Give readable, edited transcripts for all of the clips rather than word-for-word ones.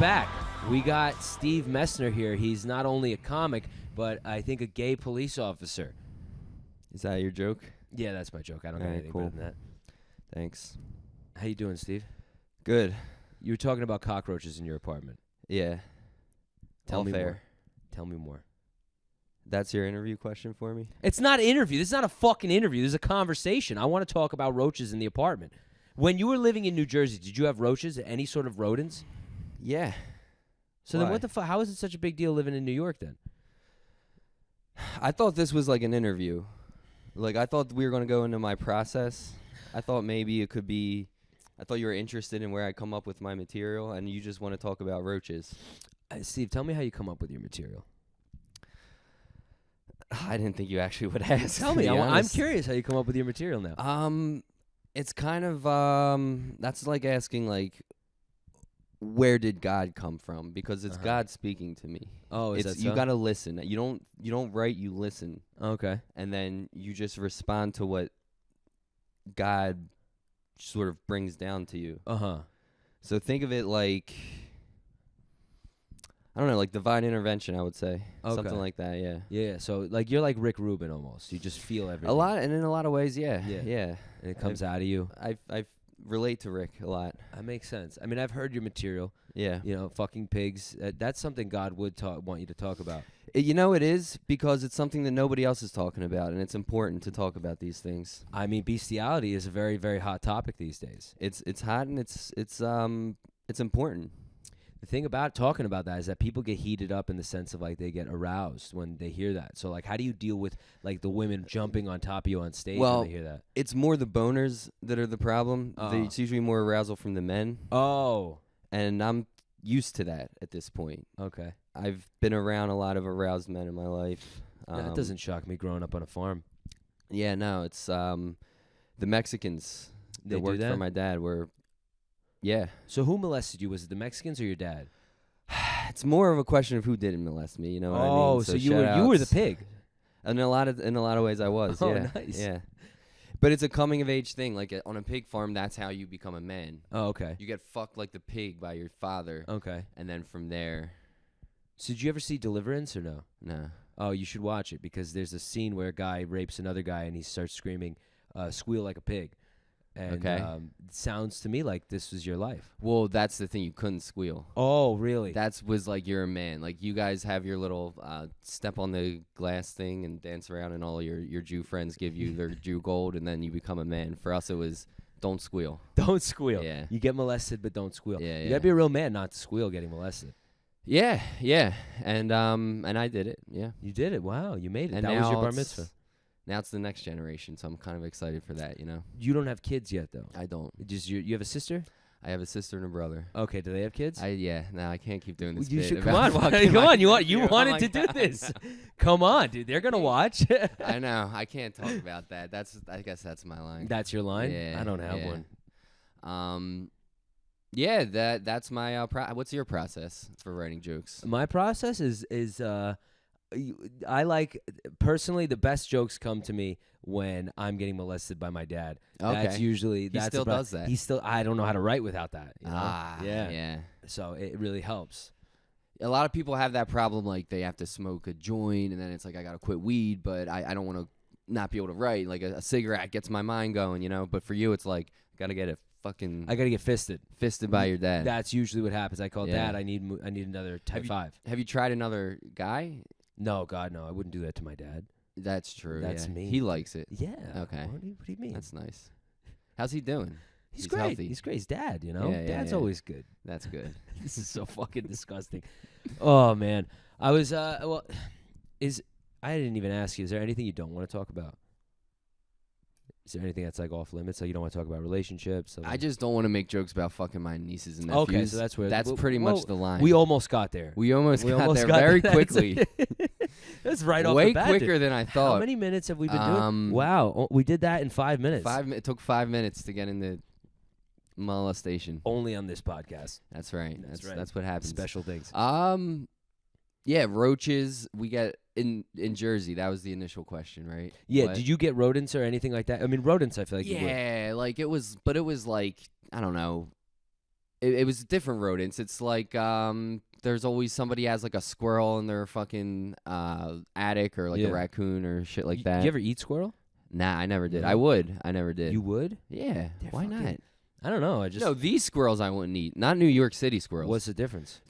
back. We got Steve Messner here. He's not only a comic, but I think a gay police officer. Is that your joke? Yeah, that's my joke. I don't know anything better than that. Thanks. How you doing, Steve? Good. You were talking about cockroaches in your apartment. Yeah. Tell me fair. more. Tell me more. That's your interview question for me? It's not an interview. This is not a fucking interview. This is a conversation. I want to talk about roaches in the apartment. When you were living in New Jersey, did you have roaches? Any sort of rodents? Yeah. So then what the fuck? How is it such a big deal living in New York then? I thought this was like an interview. Like, I thought we were going to go into my process. I thought maybe it could be... I thought you were interested in where I come up with my material, and you just want to talk about roaches. Steve, tell me how you come up with your material. I didn't think you actually would ask. Tell me. I'm curious how you come up with your material now. It's kind of... that's like asking, like... Where did God come from? Because it's God speaking to me. Oh, is that so? You gotta listen. You don't write. You listen. Okay. And then you just respond to what God sort of brings down to you. So think of it like, I don't know, like divine intervention. I would say something like that. Yeah. Yeah. So like you're like Rick Rubin almost. You just feel everything. A lot, and in a lot of ways, yeah. And it comes out of you. I relate to Rick a lot. That makes sense. I mean, I've heard your material. Yeah. You know, fucking pigs. That's something God would want you to talk about. You know, it is because it's something that nobody else is talking about, and it's important to talk about these things. I mean, bestiality is a very, very hot topic these days. It's hot, and it's important. The thing about talking about that is that people get heated up in the sense of like they get aroused when they hear that. So like, how do you deal with like the women jumping on top of you on stage when they hear that? It's more the boners that are the problem. It's usually more arousal from the men. Oh. And I'm used to that at this point. Okay. I've been around a lot of aroused men in my life. That doesn't shock me growing up on a farm. Yeah, no, it's the Mexicans that worked for my dad were... Yeah. So who molested you? Was it the Mexicans or your dad? It's more of a question of who didn't molest me. You know what I mean? Oh, so you were the pig. In a lot of ways, I was. Oh, yeah. nice. Yeah. But it's a coming of age thing. Like on a pig farm, that's how you become a man. Oh, okay. You get fucked like the pig by your father. Okay. And then from there. So did you ever see Deliverance or no? No. Oh, you should watch it because there's a scene where a guy rapes another guy and he starts screaming, "Squeal like a pig." And it sounds to me like this was your life. Well, that's the thing. You couldn't squeal. Oh, really? That was like you're a man. Like you guys have your little step on the glass thing and dance around, and all your Jew friends give you their Jew gold, and then you become a man. For us, it was don't squeal. Don't squeal. Yeah. You get molested, but don't squeal. Yeah, you gotta be a real man not to squeal getting molested. Yeah, and I did it. Yeah. You did it. Wow, you made it. And that was your bar mitzvah. Now it's the next generation, so I'm kind of excited for that, you know. You don't have kids yet, though. I don't. Just you have a sister? I have a sister and a brother. Okay, do they have kids? No, I can't keep doing this. You bit should about come on. fucking Come on. You Oh wanted my to do God. this. Come on, dude. They're gonna watch. I know. I can't talk about that. I guess that's my line. That's your line? Yeah. I don't have one. Yeah. That's my. What's your process for writing jokes? My process is I like personally the best jokes come to me when I'm getting molested by my dad. Okay. That's usually He still does that. I don't know how to write without that. You know? Yeah. So it really helps. A lot of people have that problem, like they have to smoke a joint, and then it's like I gotta quit weed, but I don't want to not be able to write. Like a cigarette gets my mind going, you know. But for you, it's like gotta get it fucking. I gotta get fisted By your dad. That's usually what happens. I call Dad. I need another type 5. Have you tried another guy? No, God, no. I wouldn't do that to my dad. That's true. That's me. He likes it. Yeah. Okay. What do you mean? That's nice. How's he doing? He's great. Healthy. He's great. He's dad, you know? Yeah, Dad's yeah. always good. That's good. This is so fucking disgusting. Oh, man. I was, I didn't even ask you, is there anything you don't want to talk about? Is there anything that's like off limits? Like you don't want to talk about relationships? I just don't want to make jokks about fucking my nieces and nephews. Okay, so that's where that's pretty much the line. We almost got there. We almost got there very quickly. That's right off Way the bat. quicker than I thought. How many minutes have we been doing? Wow, we did that in 5 minutes. It took 5 minutes to get into molestation. Only on this podcast. That's right. Right. That's what happens. Special things. Yeah, roaches. We get in Jersey. That was the initial question, right? Yeah. What? Did you get rodents or anything like that? I mean, rodents. I feel like you would. Yeah, like it was, but it was like I don't know. it was different rodents. It's like there's always somebody has like a squirrel in their fucking attic or like a raccoon or shit like that. You ever eat squirrel? Nah, I never did. No. I would. I never did. You would? Yeah. Why not? I don't know. No, these squirrels I wouldn't eat. Not New York City squirrels. What's the difference?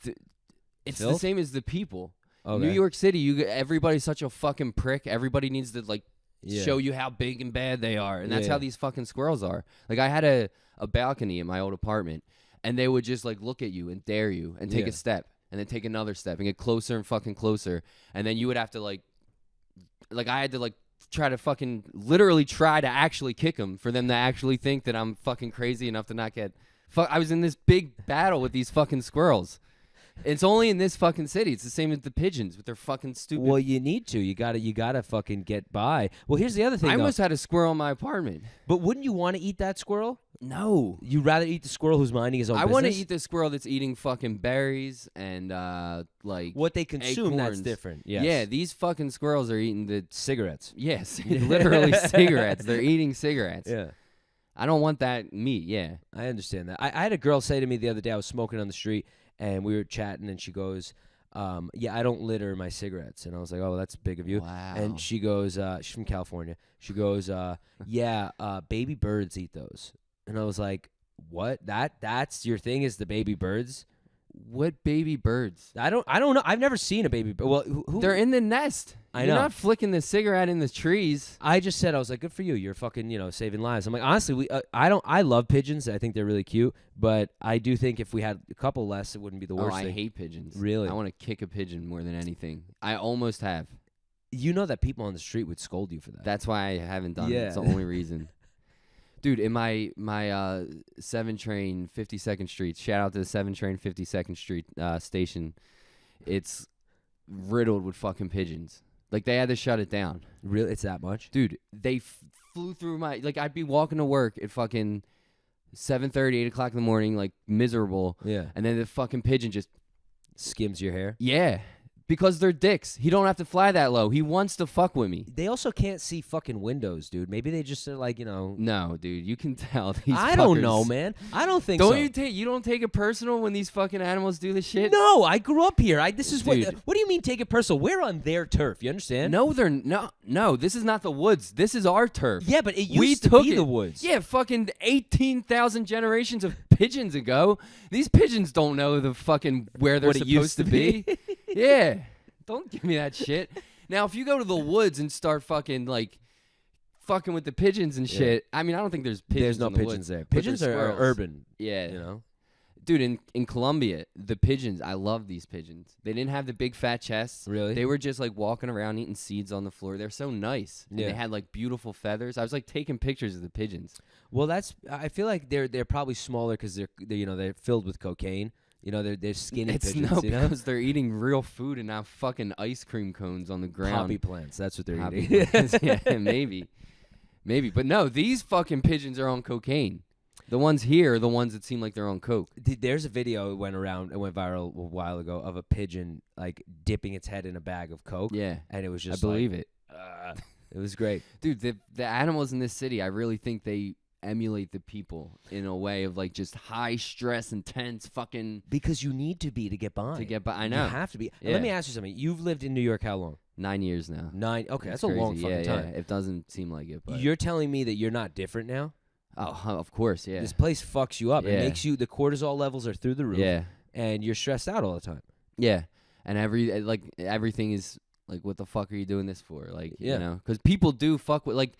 It's Filth? the same as the people. Okay. New York City, everybody's such a fucking prick. Everybody needs to like show you how big and bad they are, and that's how these fucking squirrels are. Like I had a balcony in my old apartment, and they would just like look at you and dare you and take a step, and then take another step and get closer and fucking closer, and then you would have to like I had to like try to fucking literally try to actually kick them for them to actually think that I'm fucking crazy enough to not get. I was in this big battle with these fucking squirrels. It's only in this fucking city. It's the same as the pigeons with their fucking stupid. Well, you need to. You gotta fucking get by. Well, here's the other thing. I though. almost had a squirrel in my apartment. But wouldn't you want to eat that squirrel? No. You'd rather eat the squirrel who's minding his own business? I want to eat the squirrel that's eating fucking berries and like what they consume. That's acorns. different. Yes. Yeah, these fucking squirrels are eating the cigarettes. Yes, literally cigarettes. They're eating cigarettes. Yeah. I don't want that meat. Yeah. I understand that. I had a girl say to me the other day, I was smoking on the street, and we were chatting, and she goes, yeah, I don't litter my cigarettes. And I was like, oh, that's big of you. Wow. And she goes, she's from California. She goes, yeah, baby birds eat those. And I was like, what? That's your thing is the baby birds? What baby birds? I don't know. I've never seen a baby bird. Well, who? They're in the nest. You're not flicking the cigarette in the trees. I just said, I was like, good for you. You're fucking, saving lives. I'm like, honestly, I love pigeons. I think they're really cute. But I do think if we had a couple less, it wouldn't be the worst thing. I hate pigeons. Really? I want to kick a pigeon more than anything. I almost have. You know that people on the street would scold you for that. That's why I haven't done it. It's the only reason. Dude, in my 7 train 52nd Street, shout out to the 7 train 52nd Street station, it's riddled with fucking pigeons. Like, they had to shut it down. Really? It's that much? Dude, they flew through my... Like, I'd be walking to work at fucking 7:30, 8 o'clock in the morning, like, miserable. Yeah. And then the fucking pigeon just... Skims your hair? Yeah. Because they're dicks. He don't have to fly that low. He wants to fuck with me. They also can't see fucking windows, dude. Maybe they just are like, No, dude. You can tell these I don't fuckers- know, man. I don't think so. You don't take it personal when these fucking animals do this shit? No, I grew up here. This is Dude. What do you mean take it personal? We're on their turf. You understand? No, no. This is not the woods. This is our turf. Yeah, but it We used to took be it. the woods. Yeah, fucking 18,000 generations of pigeons ago. These pigeons don't know the fucking where they're What it supposed used to to be. be. Yeah. Don't give me that shit. Now, if you go to the woods and start fucking fucking with the pigeons and shit, I mean, I don't think there's pigeons. There's no in the pigeons woods, there. but Pigeons there's are squirrels. urban. Yeah. Dude, in Colombia, the pigeons, I love these pigeons. They didn't have the big fat chests. Really? They were just like walking around eating seeds on the floor. They're so nice. And Yeah. they had like beautiful feathers. I was like taking pictures of the pigeons. Well, I feel like they're probably smaller because they're filled with cocaine. They're skinny It's pigeons. because they're eating real food and not fucking ice cream cones on the ground. Poppy plants. That's what they're Poppy eating. plants. Yeah, maybe. But no, these fucking pigeons are on cocaine. The ones here are the ones that seem like they're on coke. There's a video it went viral a while ago of a pigeon like dipping its head in a bag of coke. Yeah, and it was just I believe it. It was great. Dude, the animals in this city, I really think they emulate the people in a way of like just high stress, intense fucking. Because you need to be to get by. I know. You have to be. Yeah. Let me ask you something. You've lived in New York how long? 9 years now. 9. Okay, that's a crazy. long fucking time. Yeah, it doesn't seem like it, but You're telling me that you're not different now? oh, of course, yeah. This place fucks you up. It Yeah. makes you the cortisol levels are through the roof. Yeah, And you're stressed out all the time. yeah, and everything is like, what the fuck are you doing this for? Like, Yeah. because people do fuck with like.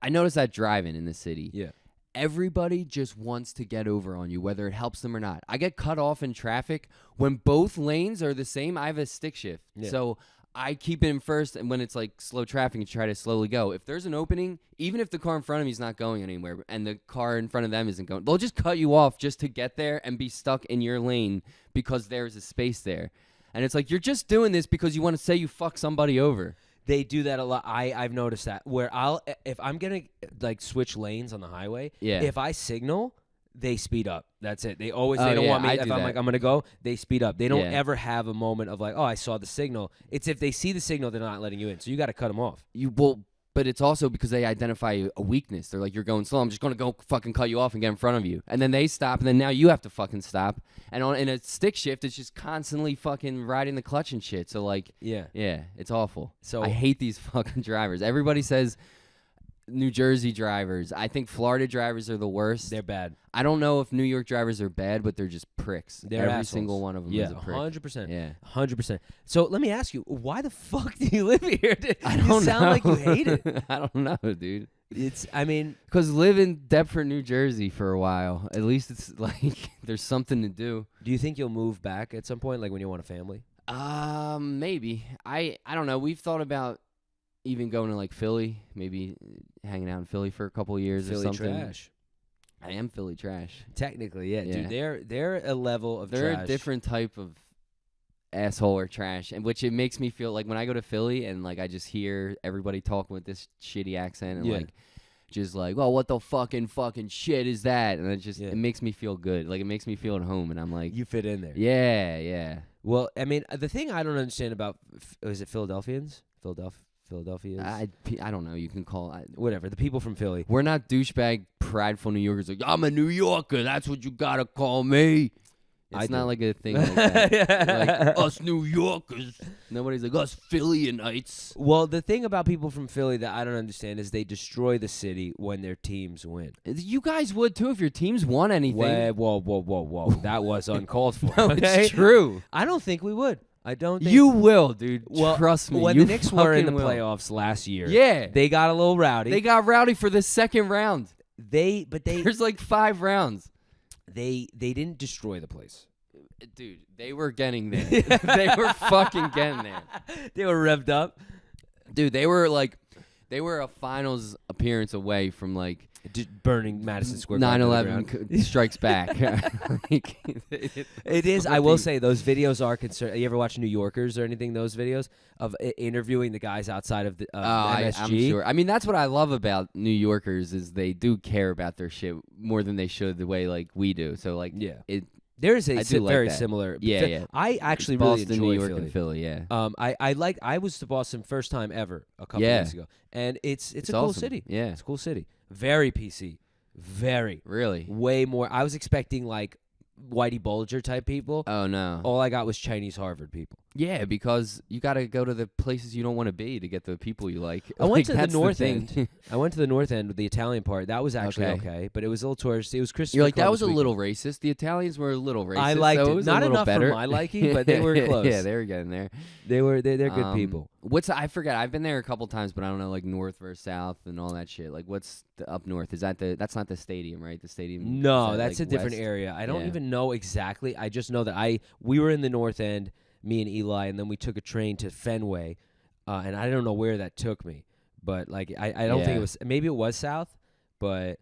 I noticed that driving in the city. Yeah. Everybody just wants to get over on you, whether it helps them or not. I get cut off in traffic when both lanes are the same. I have a stick shift, so I keep it in first, and when it's like slow traffic, and try to slowly go. If there's an opening, even if the car in front of me is not going anywhere, and the car in front of them isn't going, they'll just cut you off just to get there and be stuck in your lane because there's a space there. And it's like, you're just doing this because you want to say you fuck somebody over. They do that a lot. I've noticed that where if I'm gonna like switch lanes on the highway, if I signal, they speed up. That's it. They don't want me. If I'm like I'm gonna go, they speed up. They don't ever have a moment of like, oh, I saw the signal. It's if they see the signal, they're not letting you in. So you got to cut them off. But it's also because they identify a weakness. They're like, you're going slow. I'm just going to go fucking cut you off and get in front of you. And then they stop, and then now you have to fucking stop. And in a stick shift, it's just constantly fucking riding the clutch and shit. So, like, yeah, it's awful. So I hate these fucking drivers. Everybody says New Jersey drivers. I think Florida drivers are the worst. They're bad. I don't know if New York drivers are bad, but they're just pricks. They're Every assholes. single one of them is a prick. 100%. Yeah, 100%. So let me ask you, why the fuck do you live here? I don't know. You sound like you hate it. I don't know, dude. Because live in Deptford, New Jersey for a while. At least it's like there's something to do. Do you think you'll move back at some point, like when you want a family? Maybe. I don't know. We've thought about even going to like Philly, maybe hanging out in Philly for a couple of years or something. Philly trash. I am Philly trash. Technically, yeah, dude. They're a level of they're trash. A different type of asshole or trash, and which it makes me feel like when I go to Philly and like I just hear everybody talking with this shitty accent and like just like, well, what the fucking shit is that? And it just it makes me feel good. Like it makes me feel at home, and I'm like, you fit in there. Yeah. Well, I mean, the thing I don't understand about is it Philadelphians? Philadelphians? I don't know. You can call whatever. The people from Philly. We're not douchebag, prideful New Yorkers. Like, I'm a New Yorker. That's what you gotta call me. It's not like a thing like that. Like, us New Yorkers. Nobody's like, us Phillyanites. Well, the thing about people from Philly that I don't understand is they destroy the city when their teams win. You guys would, too, if your teams won anything. Whoa. That was uncalled for. No, okay? It's true. I don't think we would. I don't think you will, dude. Well, trust me. When the Knicks were in the playoffs last year, they got a little rowdy. They got rowdy for the second round. There's like 5 rounds. They didn't destroy the place. Dude, they were getting there. They were fucking getting there. They were revved up. Dude, they were a finals appearance away from like burning Madison Square Garden. 9/11 strikes back. It is. I will say those videos are concerned. You ever watch New Yorkers or anything? Those videos of interviewing the guys outside of the MSG. I'm sure. I mean, that's what I love about New Yorkers is they do care about their shit more than they should the way like we do. So like there is a very like similar. Yeah. I actually Boston, really enjoy New York, Philly. and Philly. Yeah. I was to Boston first time ever a couple years ago, and it's a cool awesome. city. Yeah, it's a cool city. Very PC. Very. Really. Way more. I was expecting like Whitey Bulger type people. Oh no. All I got was Chinese Harvard people. Yeah, because you got to go to the places you don't want to be to get the people you like. I went to the north end. I went to the north end with the Italian part. That was actually okay, but it was a little touristy. It was Christopher. You're like, that Columbus was a weekend. little racist. The Italians were a little racist. I liked so it. it was Not a little enough better. for my liking, but they were close. Yeah, they were getting there. They're good people. I forget. I've been there a couple times, but I don't know like north versus south and all that shit. Like what's the up north? That's not the stadium, right? The stadium. No, that's like a different west? area. I don't even know exactly. I just know that we were in the north end, me and Eli, and then we took a train to Fenway, and I don't know where that took me, but like I don't think it was. Maybe it was south, but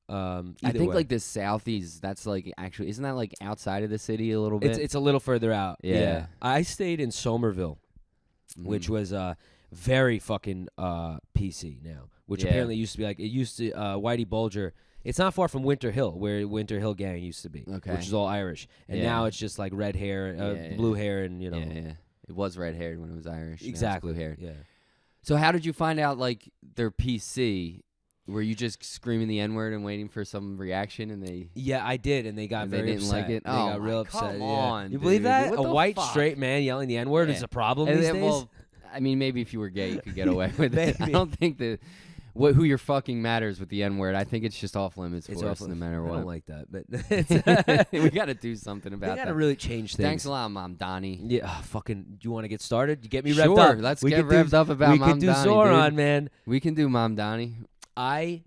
I think like the southeast. That's like actually isn't that like outside of the city a little bit? It's a little further out. Yeah. I stayed in Somerville, which was very fucking PC now, which apparently used to be like it used to. Whitey Bulger. It's not far from Winter Hill, where Winter Hill Gang used to be, which is all Irish, and now it's just like red hair, blue hair, and Yeah. It was red haired when it was Irish. Exactly. Blue haired. Yeah. So how did you find out like they're PC? Were you just screaming the N-word and waiting for some reaction, and they? Yeah, I did, and they got very didn't upset. like it. They got real upset. Come on, you believe that what a the white fuck? straight man yelling the N-word is a problem these days? Well, I mean, maybe if you were gay, you could get away with it. Maybe. I don't think that who you're fucking matters with the N-word. I think it's just off limits for us, no matter what. I don't like that, but we got to do something about that. We got to really change things. Thanks a lot, Mamdani. Yeah, fucking. Do you want to get started? You get me sure, revved up. Let's get revved up about Mamdani. We could do Zohran, man. We can do Mamdani. I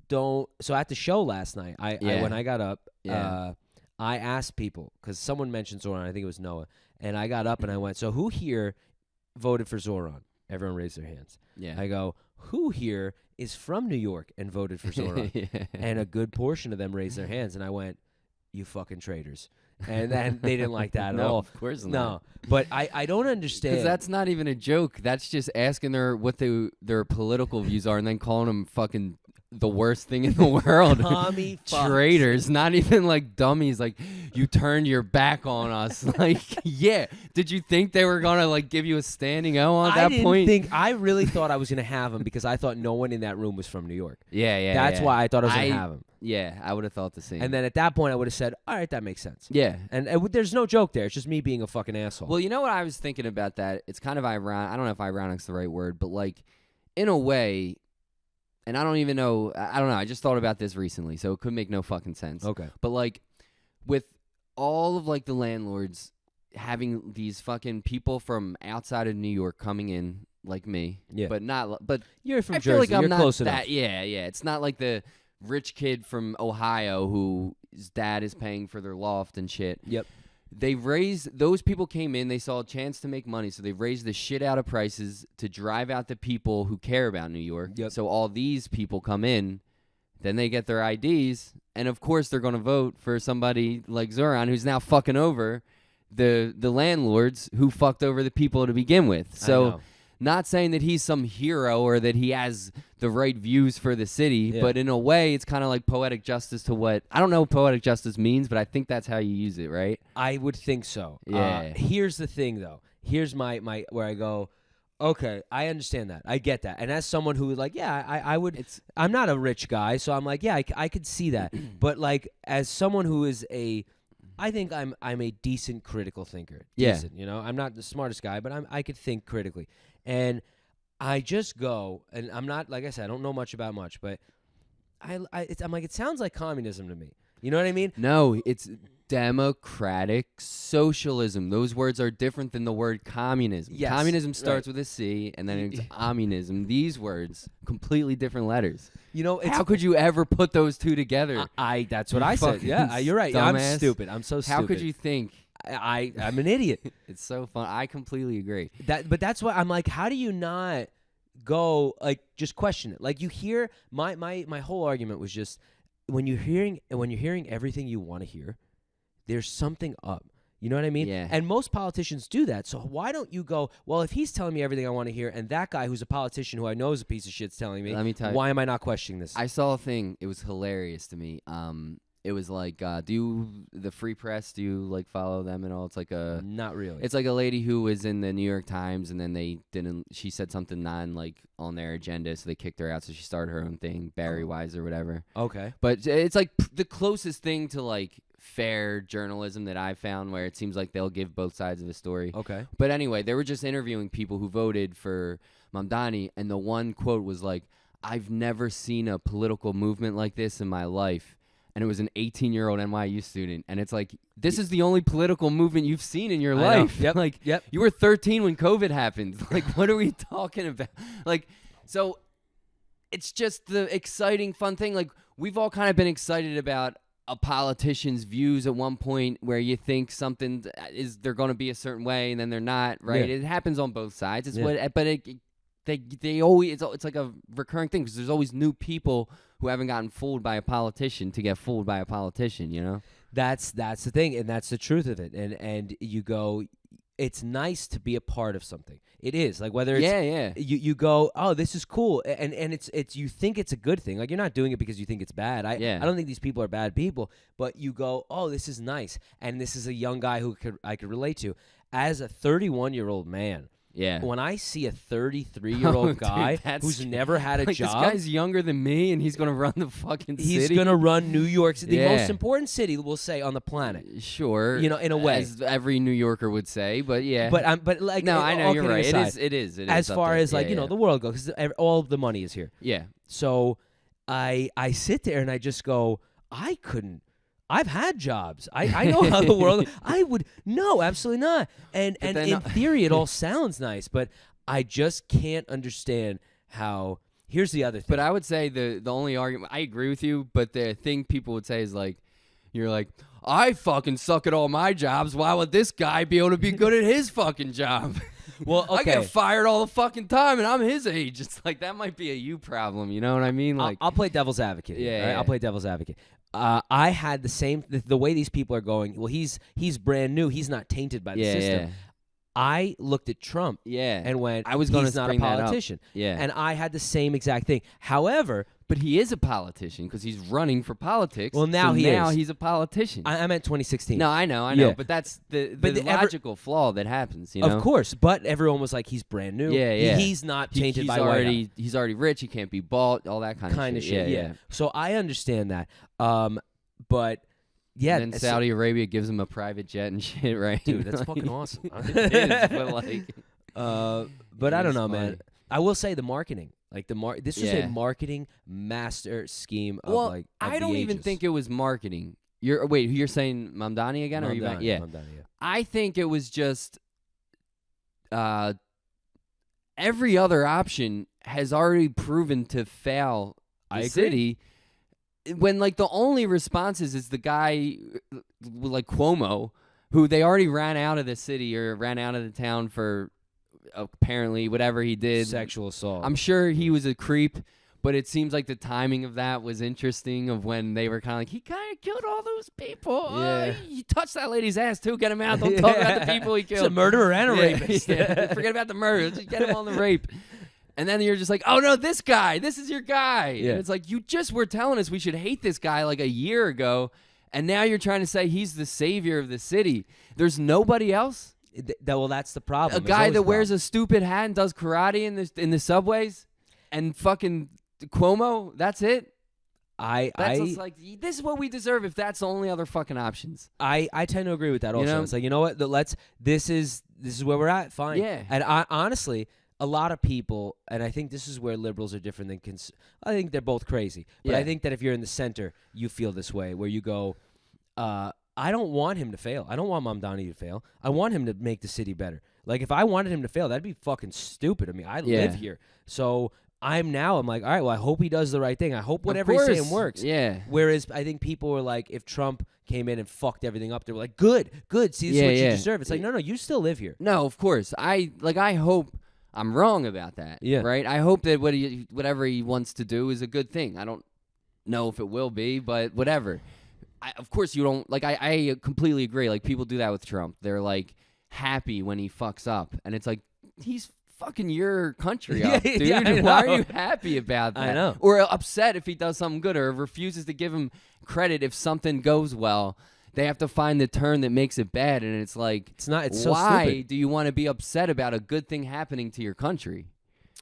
don't. So at the show last night, when I got up, I asked people because someone mentioned Zohran. I think it was Noah, and I got up and I went. So who here voted for Zohran? Everyone raised their hands. Yeah. I go, who here is from New York and voted for Zohran? And a good portion of them raised their hands, and I went, you fucking traitors. And then they didn't like that at all. Of course not. No, but I don't understand. Because that's not even a joke. That's just asking what their political views are and then calling them fucking the worst thing in the world. Commie fucks. Traitors, not even like dummies. Like, you turned your back on us. Like, yeah. Did you think they were gonna like give you a standing O at that point? I really thought I was gonna have him because I thought no one in that room was from New York. Yeah. That's why I thought I was gonna have him. Yeah, I would have thought the same. And then at that point, I would have said, "All right, that makes sense." Yeah. And there's no joke there. It's just me being a fucking asshole. Well, you know what I was thinking about that? It's kind of ironic. I don't know if ironic's the right word, but like, in a way, and I don't even know. I don't know. I just thought about this recently, so it could make no fucking sense. Okay. But like, with all of like the landlords having these fucking people from outside of New York coming in, like me. Yeah. But you're from I Jersey. feel like I'm You're not close that. enough. Yeah. It's not like the rich kid from Ohio whose dad is paying for their loft and shit. Yep. Those people came in, they saw a chance to make money, so they raised the shit out of prices to drive out the people who care about New York. Yep. So all these people come in, then they get their IDs, and of course they're going to vote for somebody like Zohran, who's now fucking over the landlords who fucked over the people to begin with. So not saying that he's some hero or that he has the right views for the city, but in a way, it's kind of like poetic justice to what... I don't know what poetic justice means, but I think that's how you use it, right? I would think so. Yeah. Here's the thing, though. Here's my where I go, okay, I understand that. I get that. And as someone who, like, I would... I'm not a rich guy, so I'm like, yeah, I could see that. But, like, as someone who is I think I'm a decent critical thinker. Decent, you know? I'm not the smartest guy, but I could think critically. And I just go, and I'm not, like I said, I don't know much about much, but I'm like, it sounds like communism to me. You know what I mean? No, it's democratic socialism. Those words are different than the word communism. Yes, Communism starts with a C, and then it's communism. These words, completely different letters. You know, how could you ever put those two together? That's what I said. Yeah, you're right. Dumbass. I'm stupid. I'm so stupid. How could you think? I'm an idiot. It's so fun. I completely agree. But that's why I'm like, how do you not go, like, just question it? Like, you hear my whole argument was just when you're hearing everything you want to hear, there's something up. You know what I mean? Yeah. And most politicians do that. So why don't you go, well, if he's telling me everything I want to hear, and that guy who's a politician who I know is a piece of shit's telling me, let me tell you, why am I not questioning this? I saw a thing. It was hilarious to me. It was like, the Free Press, do you like follow them and all? It's like not really. It's like a lady who was in the New York Times, and then she said something like on their agenda, so they kicked her out. So she started her own thing, Barry Wise or whatever. Okay. But it's like the closest thing to like fair journalism that I've found, where it seems like they'll give both sides of the story. Okay. But anyway, they were just interviewing people who voted for Mamdani, and the one quote was like, "I've never seen a political movement like this in my life." And it was an 18-year-old NYU student. And it's like, this is the only political movement you've seen in your life. Yep. Like, yep. You were 13 when COVID happened. Like, what are we talking about? Like, so it's just the exciting, fun thing. Like, we've all kind of been excited about a politician's views at one point, where you think something they're going to be a certain way and then they're not, right? Yeah. It happens on both sides. It's they always, it's like a recurring thing, because there's always new people who haven't gotten fooled by a politician to get fooled by a politician, you know? That's the thing, and that's the truth of it. And you go, it's nice to be a part of something. It is. Like, whether it's you go, oh, this is cool, and it's you think it's a good thing. Like, you're not doing it because you think it's bad. I don't think these people are bad people, but you go, oh, this is nice, and this is a young guy who I could relate to. As a 31-year-old man, when I see a 33-year-old guy who's never had a job. This guy's younger than me, and he's going to run the fucking city. He's going to run New York City, the most important city, we'll say, on the planet. Sure. You know, in a way. As every New Yorker would say, but yeah. But like, no, I know, you're right. Aside, It is. As far as, like, you know, the world goes, because all of the money is here. Yeah. So I sit there and I just go, I couldn't. I've had jobs. I know how the world. No, absolutely not. And in theory, it all sounds nice, but I just can't understand how. Here's the other thing. But I would say the only argument, I agree with you, but the thing people would say is like, you're like, I fucking suck at all my jobs. Why would this guy be able to be good at his fucking job? Well, okay. I get fired all the fucking time, and I'm his age. It's like, that might be a you problem. You know what I mean? Like, I'll play devil's advocate. Yeah, right? I'll play devil's advocate. I had the same the way these people are going. Well, he's brand new. He's not tainted by the system. Yeah. I looked at Trump Yeah. and went, I was going he's to not a bring that up. politician. Yeah. And I had the same exact thing. However, But he is a politician because he's running for politics. Well, now so he now is. he's a politician. I meant 2016. No, I know. Yeah. But that's the But logical flaw that happens, you know? Of course, but everyone was like, he's brand new. Yeah. He's not tainted he's by already he's already rich. He can't be bought. All that kind of shit. Yeah. So I understand that. But yeah, And then Saudi Arabia gives him a private jet and shit, right? dude, that's fucking awesome. It is, but like, but I don't know, funny. man. I will say the marketing, like this was Yeah. a marketing master scheme of well, like. I of don't the even ages. think it was marketing. You're saying Mamdani again, or are you back? Mamdani, Yeah. Mamdani, yeah. I think it was just every other option has already proven to fail the I agree. city. When like the only responses is the guy like Cuomo, who they already ran out of the city or ran out of the town for apparently whatever he did. Sexual assault. I'm sure he was a creep, but it seems like the timing of that was interesting. Of when they were kind of like, he kind of killed all those people. Yeah. He touched that lady's ass too. Get him out. Don't talk about the people he He's killed. a murderer and a Yeah, rapist. yeah. Forget about the murder. Just get him on the rape. And then you're just like, oh no, this guy. This is your guy. Yeah. And it's like, you just were telling us we should hate this guy like a year ago, and now you're trying to say he's the savior of the city. There's nobody else. Well, that's the problem. A guy that wears a stupid hat and does karate in the subways, and fucking Cuomo. That's it. That's just like, this is what we deserve if that's the only other fucking options. I tend to agree with that also. know? It's like, you know what? This is where we're at. Fine. Yeah. And I honestly, a lot of people, and I think this is where liberals are different than I think they're both crazy. But Yeah. I think that if you're in the center, you feel this way, where you go, I don't want him to fail. I don't want Mamdani to fail. I want him to make the city better. Like, if I wanted him to fail, that'd be fucking stupid. I mean, I live here. So I'm like, all right, well, I hope he does the right thing. I hope whatever he's saying works. Yeah. Whereas I think people were like, if Trump came in and fucked everything up, they were like, good. See, this is what you deserve. It's like, no, you still live here. No, of course. I hope I'm wrong about that. Yeah. Right? I hope that whatever he wants to do is a good thing. I don't know if it will be, but whatever. Of course, you don't like. I completely agree. Like, people do that with Trump. They're like happy when he fucks up, and it's like, he's fucking your country up, dude. Yeah, I Why know. are you happy about that? I know. Or upset if he does something good, or refuses to give him credit if something goes well. They have to find the turn that makes it bad, and it's like, It's not. It's so why stupid. do you want to be upset about a good thing happening to your country?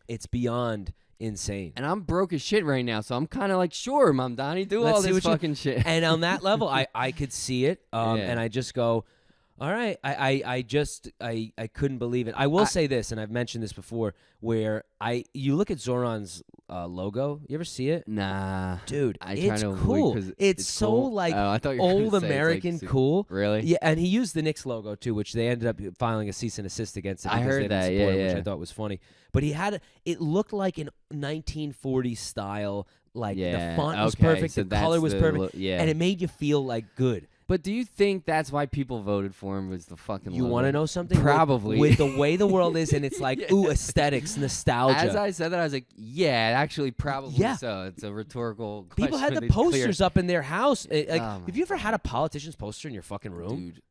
It's beyond insane. And I'm broke as shit right now, so I'm kind of like, sure, Mamdani, do Let's all see this what you- fucking shit. And on that level, I could see it, Yeah. and I just go, all right. I couldn't believe it. I will say this, and I've mentioned this before, where you look at Zohran's logo. You ever see it? Nah, Dude, I try it's to avoid cool. 'cause It's so cool? like Oh, I thought you were gonna old say it's, like, American super- cool. Really? Yeah, and he used the Knicks logo too, which they ended up filing a cease and assist against it. I because heard they didn't that, support it, yeah, which yeah. I thought was funny. But he had it looked like an 1940s style. Like Yeah, the font was okay, perfect, so the color that's was the perfect, yeah. and it made you feel like good. But do you think that's why people voted for him? Was the fucking You logo? want to know something? Probably. With the way the world is, and it's like, ooh, aesthetics, nostalgia. As I said that, I was like, yeah, actually, probably Yeah. so. It's a rhetorical question. People had the It's clear. posters up in their house. Like, Oh my have you ever had a politician's poster in your fucking room? Dude.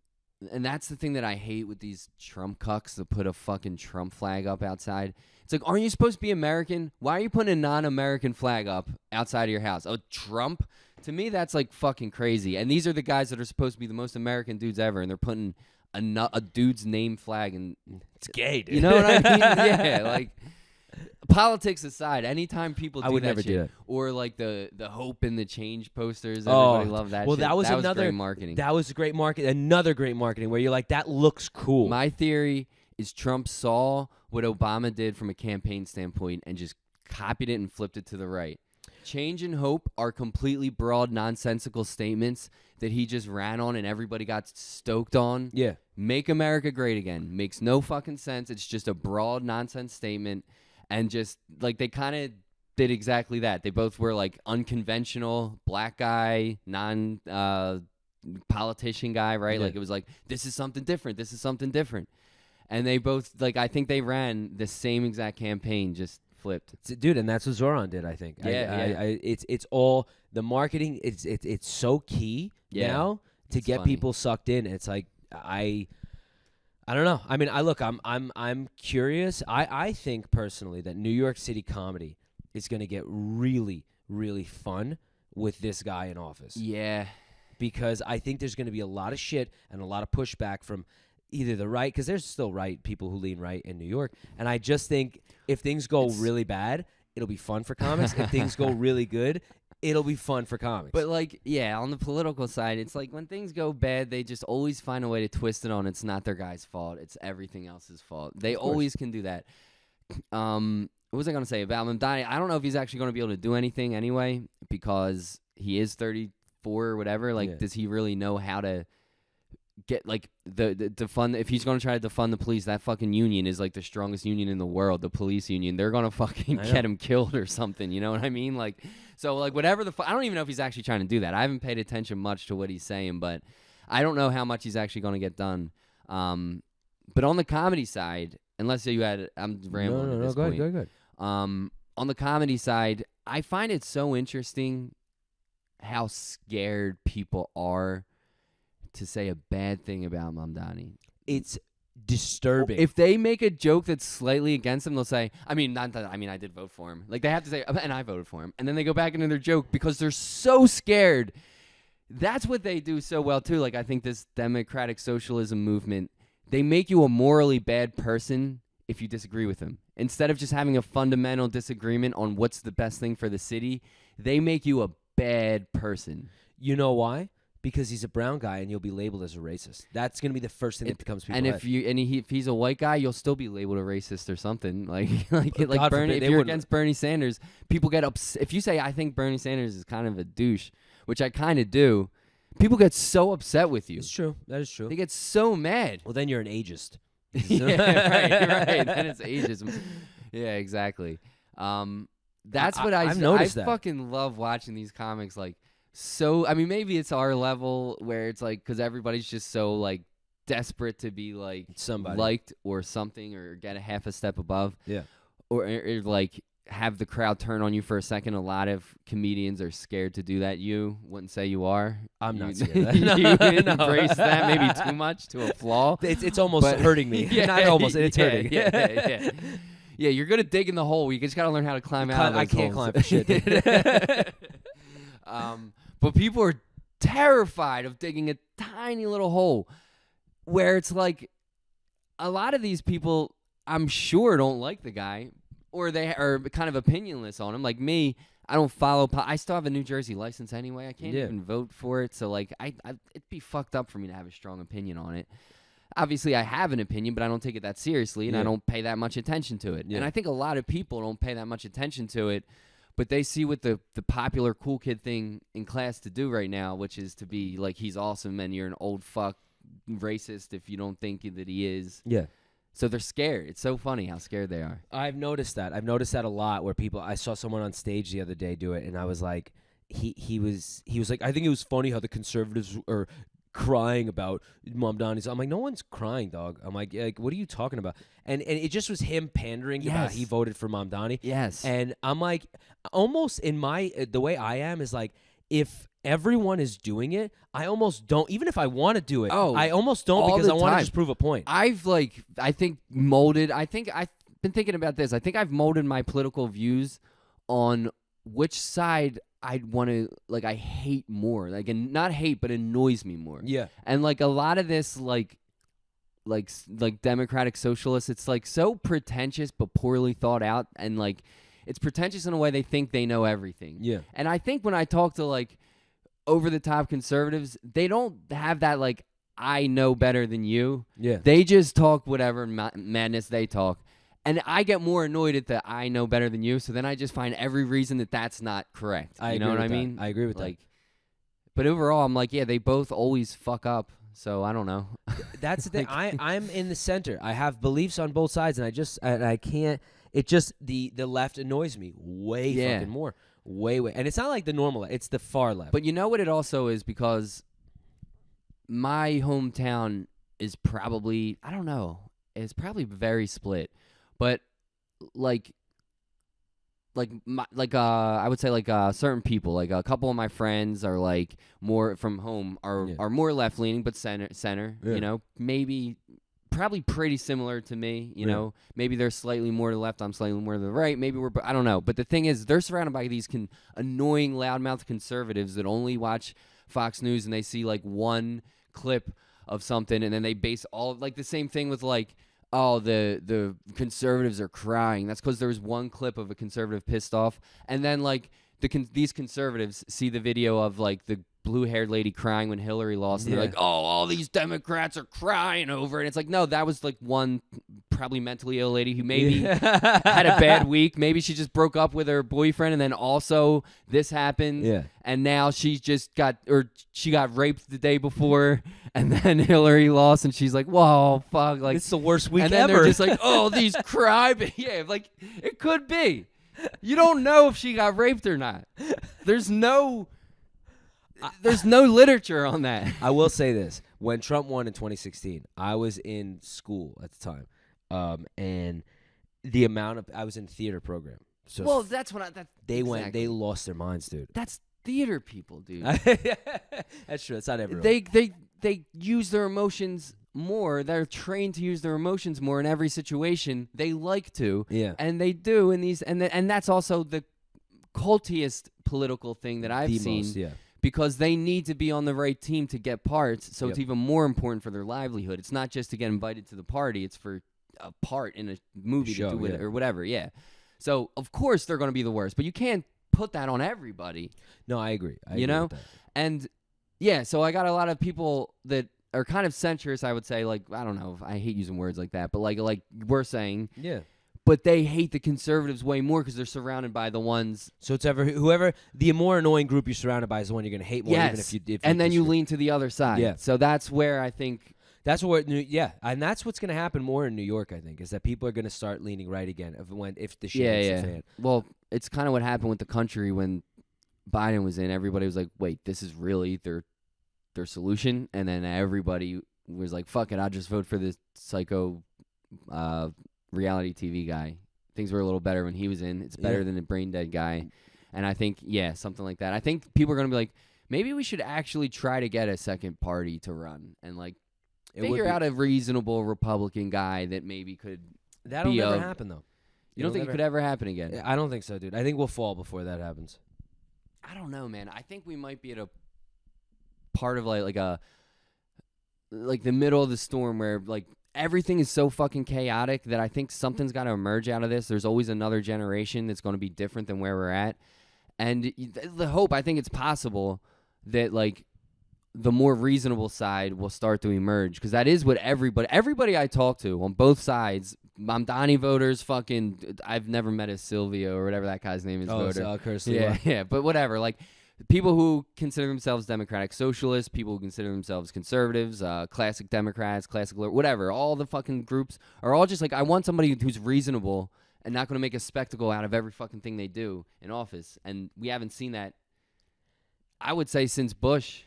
And that's the thing that I hate with these Trump cucks that put a fucking Trump flag up outside. It's like, aren't you supposed to be American? Why are you putting a non-American flag up outside of your house? Oh, Trump? To me, that's like fucking crazy. And these are the guys that are supposed to be the most American dudes ever, and they're putting a dude's name flag. And It's gay, dude. you know what I mean? Yeah, like, politics aside, anytime people do I would that never shit, do that. or like the hope and the change posters, Oh, everybody loved that well, shit. that was another great marketing. That was great marketing. Another great marketing where you're like, that looks cool. My theory is Trump saw what Obama did from a campaign standpoint and just copied it and flipped it to the right. Change and hope are completely broad, nonsensical statements that he just ran on and everybody got stoked on. Yeah. Make America great again. Makes no fucking sense. It's just a broad nonsense statement. And just like they kind of did exactly that. They both were like unconventional, black guy, politician guy, right? Yeah. Like it was like, this is something different. This is something different. And they both, like, I think they ran the same exact campaign, just flipped. Dude, and that's what Zohran did, I think. Yeah. It's all the marketing. It's so key Yeah. now to It's get funny. people sucked in. It's like I don't know. I mean, I'm curious. I think personally that New York City comedy is going to get really, really fun with this guy in office. Yeah. Because I think there's going to be a lot of shit and a lot of pushback from either the right, because there's still right people who lean right in New York. And I just think if things go really bad, it'll be fun for comics. If things go really good, it'll be fun for comics. But, like, yeah, on the political side, it's like when things go bad, they just always find a way to twist it on. It's not their guy's fault. It's everything else's fault. They always can do that. What was I going to say about Mamdani? I don't know if he's actually going to be able to do anything anyway because he is 34 or whatever. Like, does he really know how to get, like, the defund? If he's going to try to defund the police, that fucking union is, like, the strongest union in the world, the police union. They're going to fucking get him killed or something. You know what I mean? Like, so, like, whatever I don't even know if he's actually trying to do that. I haven't paid attention much to what he's saying, but I don't know how much he's actually going to get done. But on the comedy side, unless you had, I'm rambling at this point. Go ahead. On the comedy side, I find it so interesting how scared people are to say a bad thing about Mamdani. It's disturbing. If they make a joke that's slightly against him, they'll say, I did vote for him. Like, they have to say, and I voted for him. And then they go back into their joke because they're so scared. That's what they do so well, too. Like, I think this democratic socialism movement, they make you a morally bad person if you disagree with them. Instead of just having a fundamental disagreement on what's the best thing for the city, they make you a bad person. You know why? Because he's a brown guy and you'll be labeled as a racist. That's going to be the first thing that becomes people's head. If he's a white guy, you'll still be labeled a racist or something. Like God Bernie, forbid, if you're against Bernie Sanders, people get upset. If you say, I think Bernie Sanders is kind of a douche, which I kind of do, people get so upset with you. It's true. That is true. They get so mad. Well, then you're an ageist. Yeah, right. Then it's ageism. Yeah, exactly. That's what I've noticed that. I fucking love watching these comics. Like, so, I mean, maybe it's our level where it's like, because everybody's just so, like, desperate to be, like, somebody liked or something or get a half a step above. Yeah. Or like, have the crowd turn on you for a second. A lot of comedians are scared to do that. You wouldn't say you are. I'm not scared of that. You embrace that maybe too much to a flaw. It's almost hurting me. Yeah, not almost. It's hurting. Yeah. Yeah, you're good at digging the hole. You just got to learn how to climb out of those I can't holes. climb for shit. But people are terrified of digging a tiny little hole where it's like a lot of these people, I'm sure, don't like the guy or they are kind of opinionless on him. Like me, I don't follow. I still have a New Jersey license anyway. I can't even vote for it. So, like, it'd be fucked up for me to have a strong opinion on it. Obviously, I have an opinion, but I don't take it that seriously, and I don't pay that much attention to it. And I think a lot of people don't pay that much attention to it, but they see what the popular cool kid thing in class to do right now, which is to be like, he's awesome, and you're an old fuck racist if you don't think that he is. Yeah. So they're scared. It's so funny how scared they are. I've noticed that. I've noticed that a lot where people, I saw someone on stage the other day do it, and I was like, he was like, I think it was funny how the conservatives are crying about Mamdani. I'm like, no one's crying, dog. I'm like, what are you talking about? And it just was him pandering about he voted for Mamdani. Yes. And I'm like, almost in the way I am is like, if everyone is doing it, I almost don't, even if I want to do it, I almost don't because I want to just prove a point. I've been thinking about this. I think I've molded my political views on which side I'd want to, like, I hate more, like, and not hate, but annoys me more. Yeah. And like a lot of this, like democratic socialists, it's like so pretentious but poorly thought out, and like it's pretentious in a way they think they know everything. Yeah. And I think when I talk to like over the top conservatives, they don't have that like I know better than you. Yeah. They just talk whatever madness they talk. And I get more annoyed at the I know better than you, so then I just find every reason that that's not correct. You know what I mean? I agree with that. But overall, I'm like, yeah, they both always fuck up, so I don't know. That's the thing. I'm in the center. I have beliefs on both sides, and I can't. It just the left annoys me way fucking more, way. And it's not like the normal left; it's the far left. But you know what? It also is because my hometown is probably it's probably very split. But I would say like certain people, like a couple of my friends are like more from home are more left leaning, but center, Yeah. you know, maybe probably pretty similar to me. You Yeah. know, maybe they're slightly more to the left, I'm slightly more to the right. Maybe I don't know. But the thing is, they're surrounded by these annoying, loudmouth conservatives that only watch Fox News and they see like one clip of something and then they base all like the same thing with like, oh, the conservatives are crying. That's because there was one clip of a conservative pissed off, and then like these conservatives see the video of like the blue-haired lady crying when Hillary lost, and they're like, oh, all these Democrats are crying over it. And it's like, no, that was like one probably mentally ill lady who maybe had a bad week. Maybe she just broke up with her boyfriend, and then also this happened. Yeah. And now she got raped the day before, and then Hillary lost, and she's like, whoa, fuck. Like, It's the worst week and then ever. they're just like, oh, these yeah, like, it could be. You don't know if she got raped or not. There's no literature on that. I will say this. When Trump won in 2016, I was in school at the time. And the amount of... I was in theater program. So Well, that's what they lost their minds, dude. That's theater people, dude. That's true. That's not everyone. They use their emotions more. They're trained to use their emotions more in every situation. They like to. Yeah. And they do in these... And that's also the cultiest political thing that I've seen. Most, yeah. Because they need to be on the right team to get parts, so Yep. it's even more important for their livelihood. It's not just to get invited to the party; it's for a part in a movie Show, to do it yeah. or whatever. Yeah. So of course they're going to be the worst, but you can't put that on everybody. No, I agree. I You agree know? with that. And yeah, so I got a lot of people that are kind of centrist. I would say, like, I don't know, I hate using words like that, but like we're saying, Yeah. but they hate the conservatives way more because they're surrounded by the ones. So it's whoever the more annoying group you're surrounded by is the one you're going to hate more. Yes. Even if And then you disagree. lean to the other side. Yeah. So that's where I think. That's what, and that's what's going to happen more in New York. I think is that people are going to start leaning right again if the shit hits the fan. Well, it's kind of what happened with the country when Biden was in. Everybody was like, "Wait, this is really their solution," and then everybody was like, "Fuck it, I'll just vote for this psycho reality TV guy." Things were a little better when he was in. It's better than the brain dead guy, and I think something like that. I think people are going to be like, maybe we should actually try to get a second party to run and like. Figure out a reasonable Republican guy that maybe could. That'll never happen, though. You don't think it could ever happen again? I don't think so, dude. I think we'll fall before that happens. I don't know, man. I think we might be at a part of like the middle of the storm where like everything is so fucking chaotic that I think something's got to emerge out of this. There's always another generation that's going to be different than where we're at, and the hope. I think it's possible that like. The more reasonable side will start to emerge because that is what everybody I talk to on both sides, Mamdani voters, fucking, I've never met a Silvio or whatever that guy's name is. Voter. Yeah, but whatever. Like people who consider themselves democratic socialists, people who consider themselves conservatives, classic Democrats, whatever. All the fucking groups are all just like, I want somebody who's reasonable and not going to make a spectacle out of every fucking thing they do in office, and we haven't seen that. I would say since Bush.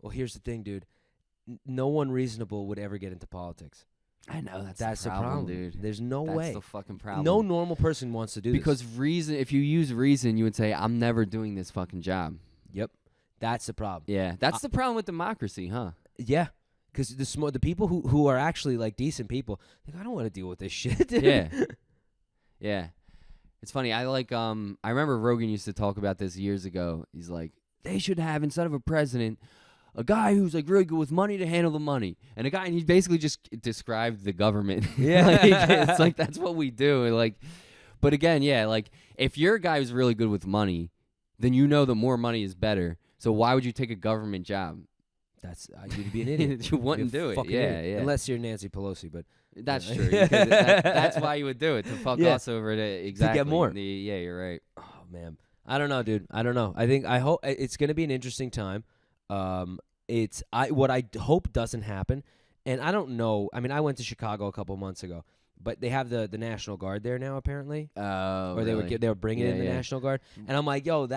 Well, here's the thing, dude. No one reasonable would ever get into politics. I know that's the problem, dude. There's no way. That's the fucking problem. No normal person wants to do because this. reason. If you use reason, you would say, "I'm never doing this fucking job." Yep, that's the problem. Yeah, that's the problem with democracy, huh? Yeah, because the people who are actually like decent people, like, I don't want to deal with this shit. Yeah, yeah. It's funny. I remember Rogan used to talk about this years ago. He's like, they should have, instead of a president, a guy who's like really good with money to handle the money, and he basically just described the government. Yeah, it's like that's what we do. And like, but again, yeah, like if you're a guy who's really good with money, then you know the more money is better. So why would you take a government job? That's you'd be an idiot. You wouldn't do it. Yeah, yeah. Unless you're Nancy Pelosi, but that's true. That's why you would do it, to fuck us over to exactly to get more. Yeah, you're right. Oh man, I don't know, dude. I don't know. I hope it's gonna be an interesting time. What I hope doesn't happen, and I don't know. I mean, I went to Chicago a couple months ago, but they have the National Guard there now, apparently. Oh, or really? they were bringing in the Yeah. National Guard, and I'm like, yo,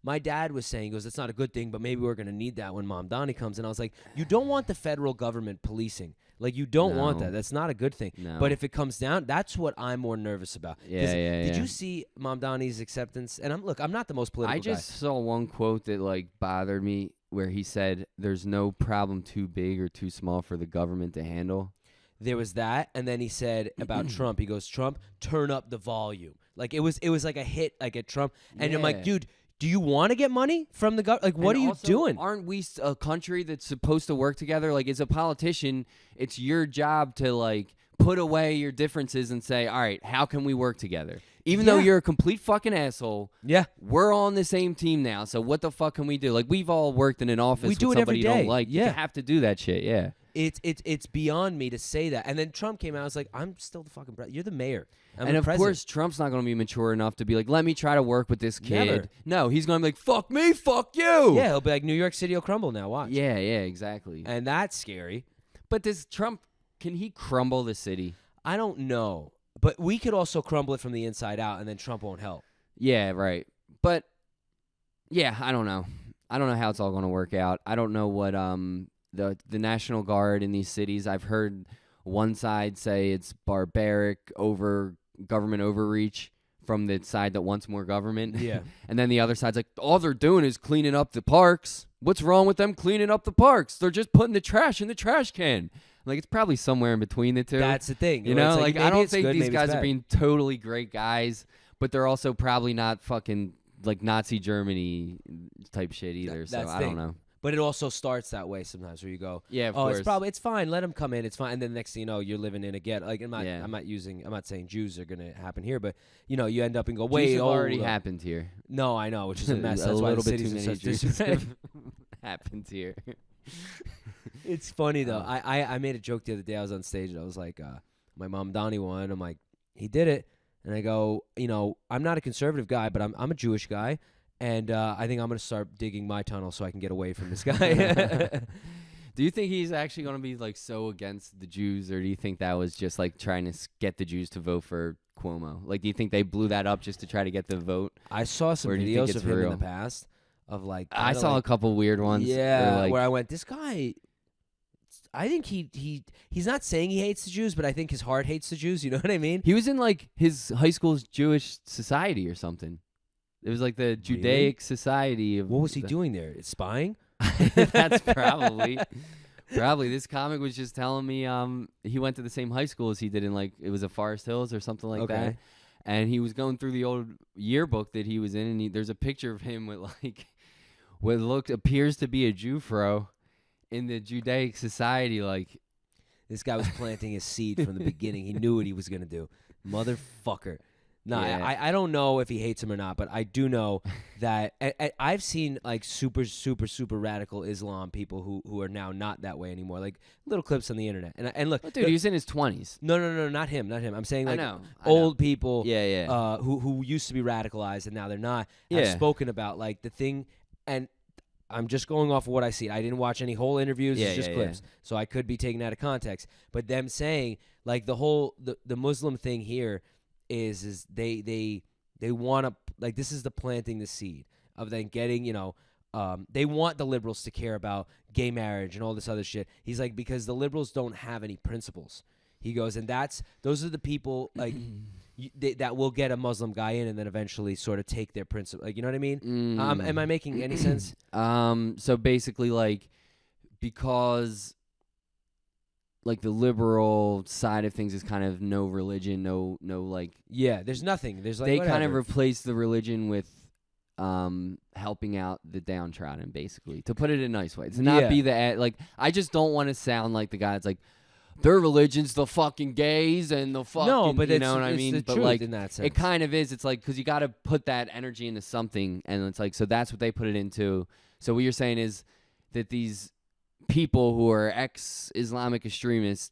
my dad was saying, he goes, that's not a good thing, but maybe we're gonna need that when Mamdani comes. And I was like, you don't want the federal government policing. Like, you don't want that. That's not a good thing. No. But if it comes down, that's what I'm more nervous about. Yeah. Did you see Mamdani's acceptance? And I'm not the most political I just saw one quote that like bothered me, where he said, "There's no problem too big or too small for the government to handle." there was that, and then he said about Trump. He goes, Trump, turn up the volume. Like it was like a hit, like at Trump. And I'm like, dude, do you want to get money from the government? Like, what are you doing? Aren't we a country that's supposed to work together? Like, as a politician, it's your job to like put away your differences and say, all right, how can we work together? Even though you're a complete fucking asshole, we're on the same team now. So what the fuck can we do? Like, we've all worked in an office with somebody you don't like. You have to do that shit. Yeah. It's beyond me to say that. And then Trump came out. I was like, I'm still the fucking president. You're the mayor. And of course, Trump's not going to be mature enough to be like, let me try to work with this kid. Never. No, he's going to be like, fuck me, fuck you. Yeah, he'll be like, New York City will crumble now. Watch. Yeah, exactly. And that's scary. But does Trump, can he crumble the city? I don't know. But we could also crumble it from the inside out, and then Trump won't help. Yeah, right. But, yeah, I don't know. I don't know how it's all going to work out. I don't know what the National Guard in these cities, I've heard one side say it's barbaric government overreach from the side that wants more government. Yeah. And then the other side's like, all they're doing is cleaning up the parks. What's wrong with them cleaning up the parks? They're just putting the trash in the trash can. Like, it's probably somewhere in between the two. That's the thing. You know, like I don't think good, these guys are being totally great guys, but they're also probably not fucking like Nazi Germany type shit either. So I don't know. But it also starts that way sometimes, where you go, yeah, of course. It's fine. Let them come in. It's fine. And then the next thing you know, you're living in a ghetto. Like I'm not saying Jews are gonna happen here, but you know, you end up and go, wait, Jews have already happened here. No, I know, which is a mess. That's why the cities are such disrespect. Happens here. It's funny though. I made a joke the other day. I was on stage and I was like, my Mamdani one. I'm like, he did it, and I go, you know, I'm not a conservative guy, but I'm a Jewish guy. And I think I'm going to start digging my tunnel so I can get away from this guy. Do you think he's actually going to be like so against the Jews, or do you think that was just like trying to get the Jews to vote for Cuomo? Like, do you think they blew that up just to try to get the vote? I saw some videos of him in the past of like. I saw a couple weird ones. Yeah, where I went, this guy. I think he's not saying he hates the Jews, but I think his heart hates the Jews. You know what I mean? He was in like his high school's Jewish society or something. It was like the Judaic Society. What was he doing there? Spying? That's probably. This comic was just telling me he went to the same high school as he did in like, it was a Forest Hills or something like that. And he was going through the old yearbook that he was in, and there's a picture of him with like what appears to be a Jew fro in the Judaic Society. Like, this guy was planting his seed from the beginning. He knew what he was gonna do, motherfucker. No, I don't know if he hates him or not, but I do know that I've seen like super, super, super radical Islam people who are now not that way anymore. Like little clips on the internet. And look, dude, he was in his 20s. No, not him. I'm saying like I know. old people who used to be radicalized and now they're not. Have spoken about like the thing, and I'm just going off of what I see. I didn't watch any whole interviews. It's just clips. So I could be taken out of context. But them saying like the Muslim thing here is they want to, like, this is the planting the seed of then getting, you know, they want the liberals to care about gay marriage and all this other shit. He's like, because the liberals don't have any principles. He goes, and those are the people like that will get a Muslim guy in and then eventually sort of take their principle. Like, you know what I mean? Am I making any sense? So basically, like, because like the liberal side of things is kind of no religion, no like. Yeah, there's nothing. There's like they whatever. kind of replace the religion with helping out the downtrodden, basically, to put it in a nice way. To not be the like. I just don't want to sound like the guy that's like, their religion's the fucking gays and the fucking. No, but you know what I mean. The but truth like in that sense. It kind of is. It's like, because you got to put that energy into something, and it's like, so that's what they put it into. So what you're saying is that these people who are ex-Islamic extremists,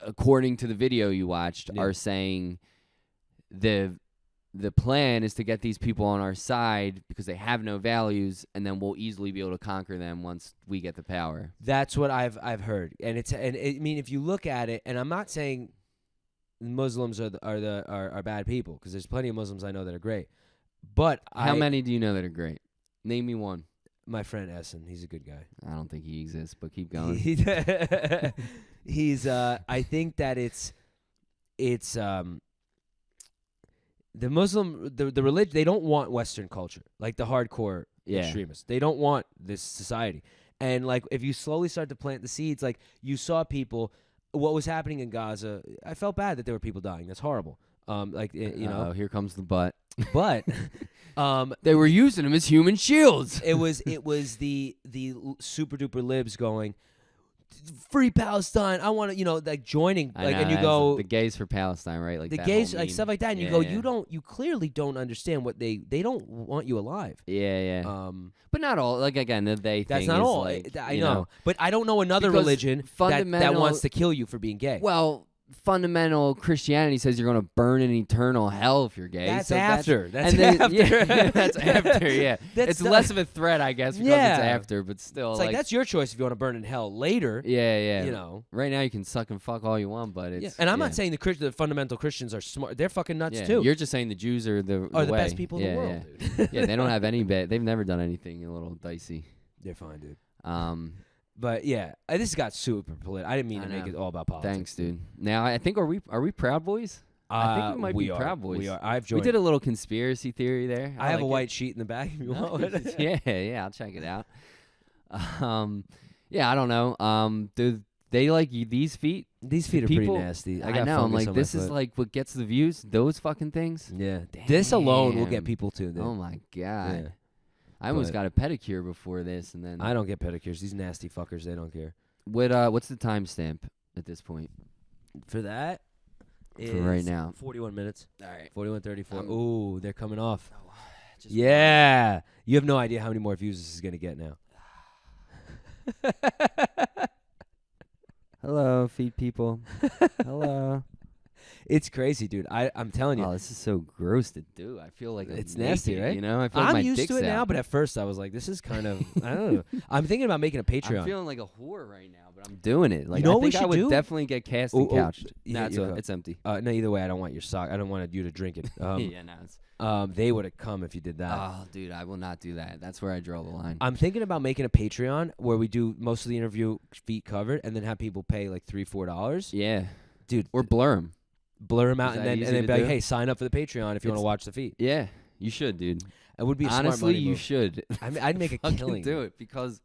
according to the video you watched, are saying the plan is to get these people on our side because they have no values, and then we'll easily be able to conquer them once we get the power. That's what I've heard, and I mean, if you look at it, and I'm not saying Muslims are bad people, because there's plenty of Muslims I know that are great, but how many do you know that are great? Name me one. My friend Essen, he's a good guy. I don't think he exists, but keep going. He's I think that it's the Muslim, the religion, they don't want Western culture, like the hardcore extremists. They don't want this society. And like, if you slowly start to plant the seeds, like you saw people, what was happening in Gaza, I felt bad that there were people dying. That's horrible. Here comes the butt. But they were using them as human shields. it was the super duper libs going, free Palestine. I want to, like joining, like, and you go the gays for Palestine, right? Like the that gays, whole like meme. stuff like that. And you go, you clearly don't understand what they don't want you alive. Yeah. But not all. Like again, the they. That's thing not is all. Like, I know, but I don't know another Because religion that wants to kill you for being gay. Well, fundamental Christianity says you're going to burn in eternal hell if you're gay. That's so after. That's after. Yeah, that's after. Yeah, it's less of a threat, I guess, because it's after. But still, it's like that's your choice if you want to burn in hell later. Yeah. You know, right now you can suck and fuck all you want, but it's. And I'm not saying the fundamental Christians are smart. They're fucking nuts too. You're just saying the Jews are the best people in the world, dude. Yeah, they don't have any bad. They've never done anything a little dicey. They're fine, dude. But yeah, this got super political. I didn't mean to make it all about politics. Thanks, dude. Now I think are we Proud Boys? I think we might be Proud Boys. We are. I've joined. We did a little conspiracy theory there. I have a white sheet in the back if you want. Yeah, I'll check it out. I don't know. Do they like these feet? These feet are pretty nasty. I know. I'm like, this is like what gets the views. Those fucking things. Yeah. This alone will get people tuned in. Oh my god. Yeah. I almost got a pedicure before this, and then I don't get pedicures. These nasty fuckers, they don't care. What's the timestamp at this point? For that? For right now. 41 minutes. All right. 41:34. Ooh, they're coming off. Just yeah. You have no idea how many more views this is going to get now. Hello, feet people. Hello. It's crazy, dude. I'm telling you. Oh, this is so gross to do. I feel like it's naked, nasty, right? You know, I feel like I'm my used dick's to it out. now, but at first I was like, this is kind of, I don't know. I'm thinking about making a Patreon. I'm feeling like a whore right now, but I'm doing it. Like, you know I what we think I should would do? definitely get cast and couched. Yeah, It's empty. No, either way, I don't want your sock. I don't want you to drink it. They would have come if you did that. Oh, dude, I will not do that. That's where I draw the line. I'm thinking about making a Patreon where we do most of the interview feet covered, and then have people pay like $3-4. Yeah, dude, or blur them. Blur them out, and then be like, do? hey, sign up for the Patreon if you want to watch the feet. Yeah, you should, dude. It would be a honestly, smart money you move. should. I'd make a killing. Do it because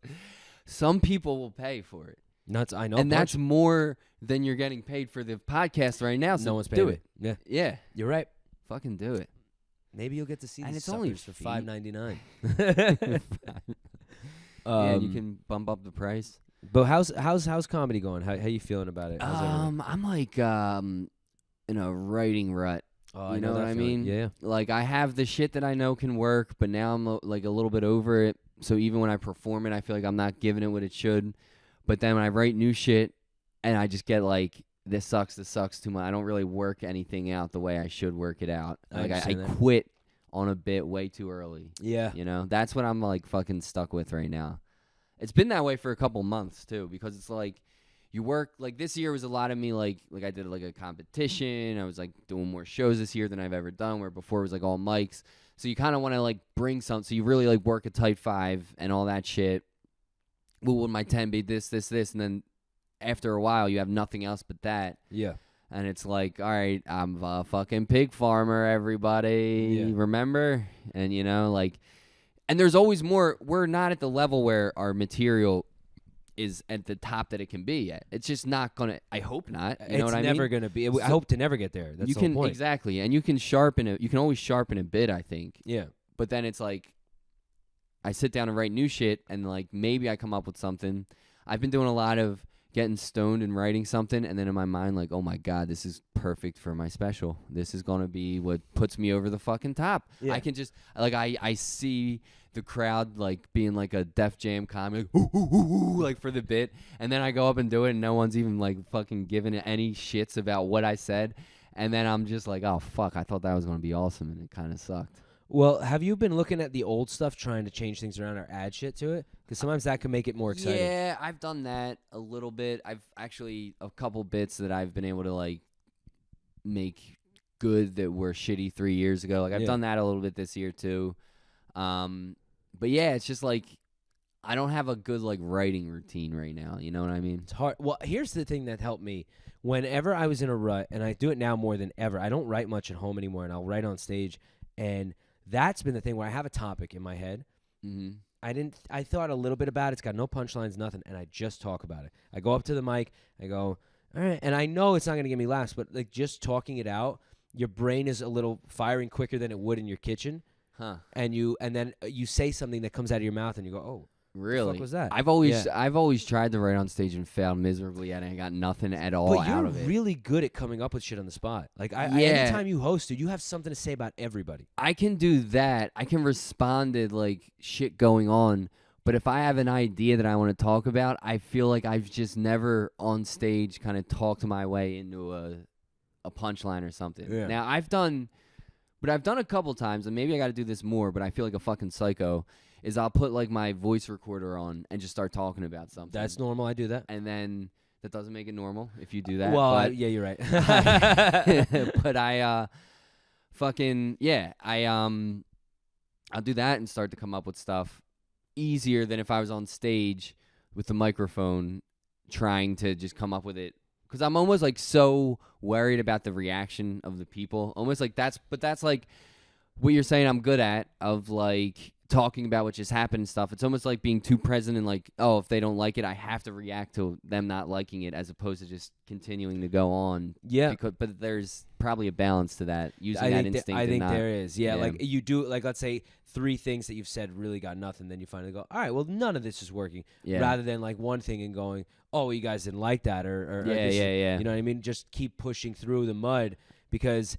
some people will pay for it. Nuts, I know, and that's more than you're getting paid for the podcast right now. So no one's paying it. Yeah, you're right. Fucking do it. Maybe you'll get to see and these it's only for $5.99. Yeah, you can bump up the price. But how's comedy going? How you feeling about it? I'm like in a writing rut. Oh, you know what I mean? Yeah. Like I have the shit that I know can work, but now I'm like a little bit over it. So even when I perform it, I feel like I'm not giving it what it should. But then when I write new shit, and I just get like, this sucks too much. I don't really work anything out the way I should work it out. Like I quit on a bit way too early. Yeah. You know, that's what I'm like fucking stuck with right now. It's been that way for a couple months too, because it's like you work like this year was a lot of me like I did like a competition. I was like doing more shows this year than I've ever done, where before it was like all mics. So you kind of want to like bring something. So you really like work a tight 5 and all that shit. Well, would my 10 be this, and then after a while you have nothing else but that. Yeah. And it's like, all right, I'm a fucking pig farmer, everybody. Yeah. Remember? And you know, like, and there's always more. We're not at the level where our material is at the top that it can be yet. It's just not gonna. I hope not. You know what I mean? It's never gonna be. I hope to never get there. That's you the can whole point. Exactly, and you can sharpen it. You can always sharpen a bit, I think. Yeah. But then it's like, I sit down and write new shit, and like maybe I come up with something. I've been doing a lot of getting stoned and writing something, and then in my mind, like, oh my god, this is perfect for my special. This is gonna be what puts me over the fucking top. Yeah. I can just like I see the crowd like being like a Def Jam comic, like, ooh, ooh, ooh, ooh, like for the bit, and then I go up and do it, and no one's even like fucking giving it any shits about what I said, and then I'm just like, oh fuck, I thought that was gonna be awesome, and it kind of sucked. Well, have you been looking at the old stuff, trying to change things around or add shit to it? Because sometimes that can make it more exciting. Yeah, I've done that a little bit. I've actually a couple bits that I've been able to like make good that were shitty 3 years ago. Like I've done that a little bit this year too. But yeah, it's just like I don't have a good like writing routine right now. You know what I mean? It's hard. Well, here's the thing that helped me. Whenever I was in a rut, and I do it now more than ever, I don't write much at home anymore, and I'll write on stage. And that's been the thing where I have a topic in my head. Mm-hmm. I thought a little bit about it. It's got no punchlines, nothing, and I just talk about it. I go up to the mic. I go, all right. And I know it's not going to get me laughs, but like just talking it out, your brain is a little firing quicker than it would in your kitchen. Huh. And then you say something that comes out of your mouth and you go, oh, really? the fuck was that? I've always tried to write on stage and failed miserably and I got nothing at all out of it. But you're really good at coming up with shit on the spot. Like anytime you host, dude, you have something to say about everybody. I can do that. I can respond to like shit going on. But if I have an idea that I want to talk about, I feel like I've just never on stage kind of talked my way into a punchline or something. Yeah. Now I've done a couple times, and maybe I got to do this more. But I feel like a fucking psycho. Is I'll put like my voice recorder on and just start talking about something. That's normal. I do that. And then that doesn't make it normal if you do that. Well, yeah, you're right. But I I'll do that and start to come up with stuff easier than if I was on stage with the microphone trying to just come up with it, because I'm almost like so worried about the reaction of the people, almost like that's like what you're saying I'm good at, of like talking about what just happened and stuff. It's almost like being too present and like, oh, if they don't like it, I have to react to them not liking it, as opposed to just continuing to go on. Yeah. But there's probably a balance to that, using that instinct. I think not, there is. Yeah, like you do, like let's say 3 things that you've said really got nothing, then you finally go, all right, well, none of this is working. Yeah. Rather than like one thing and going, oh, you guys didn't like that, or yeah. You know what I mean? Just keep pushing through the mud, because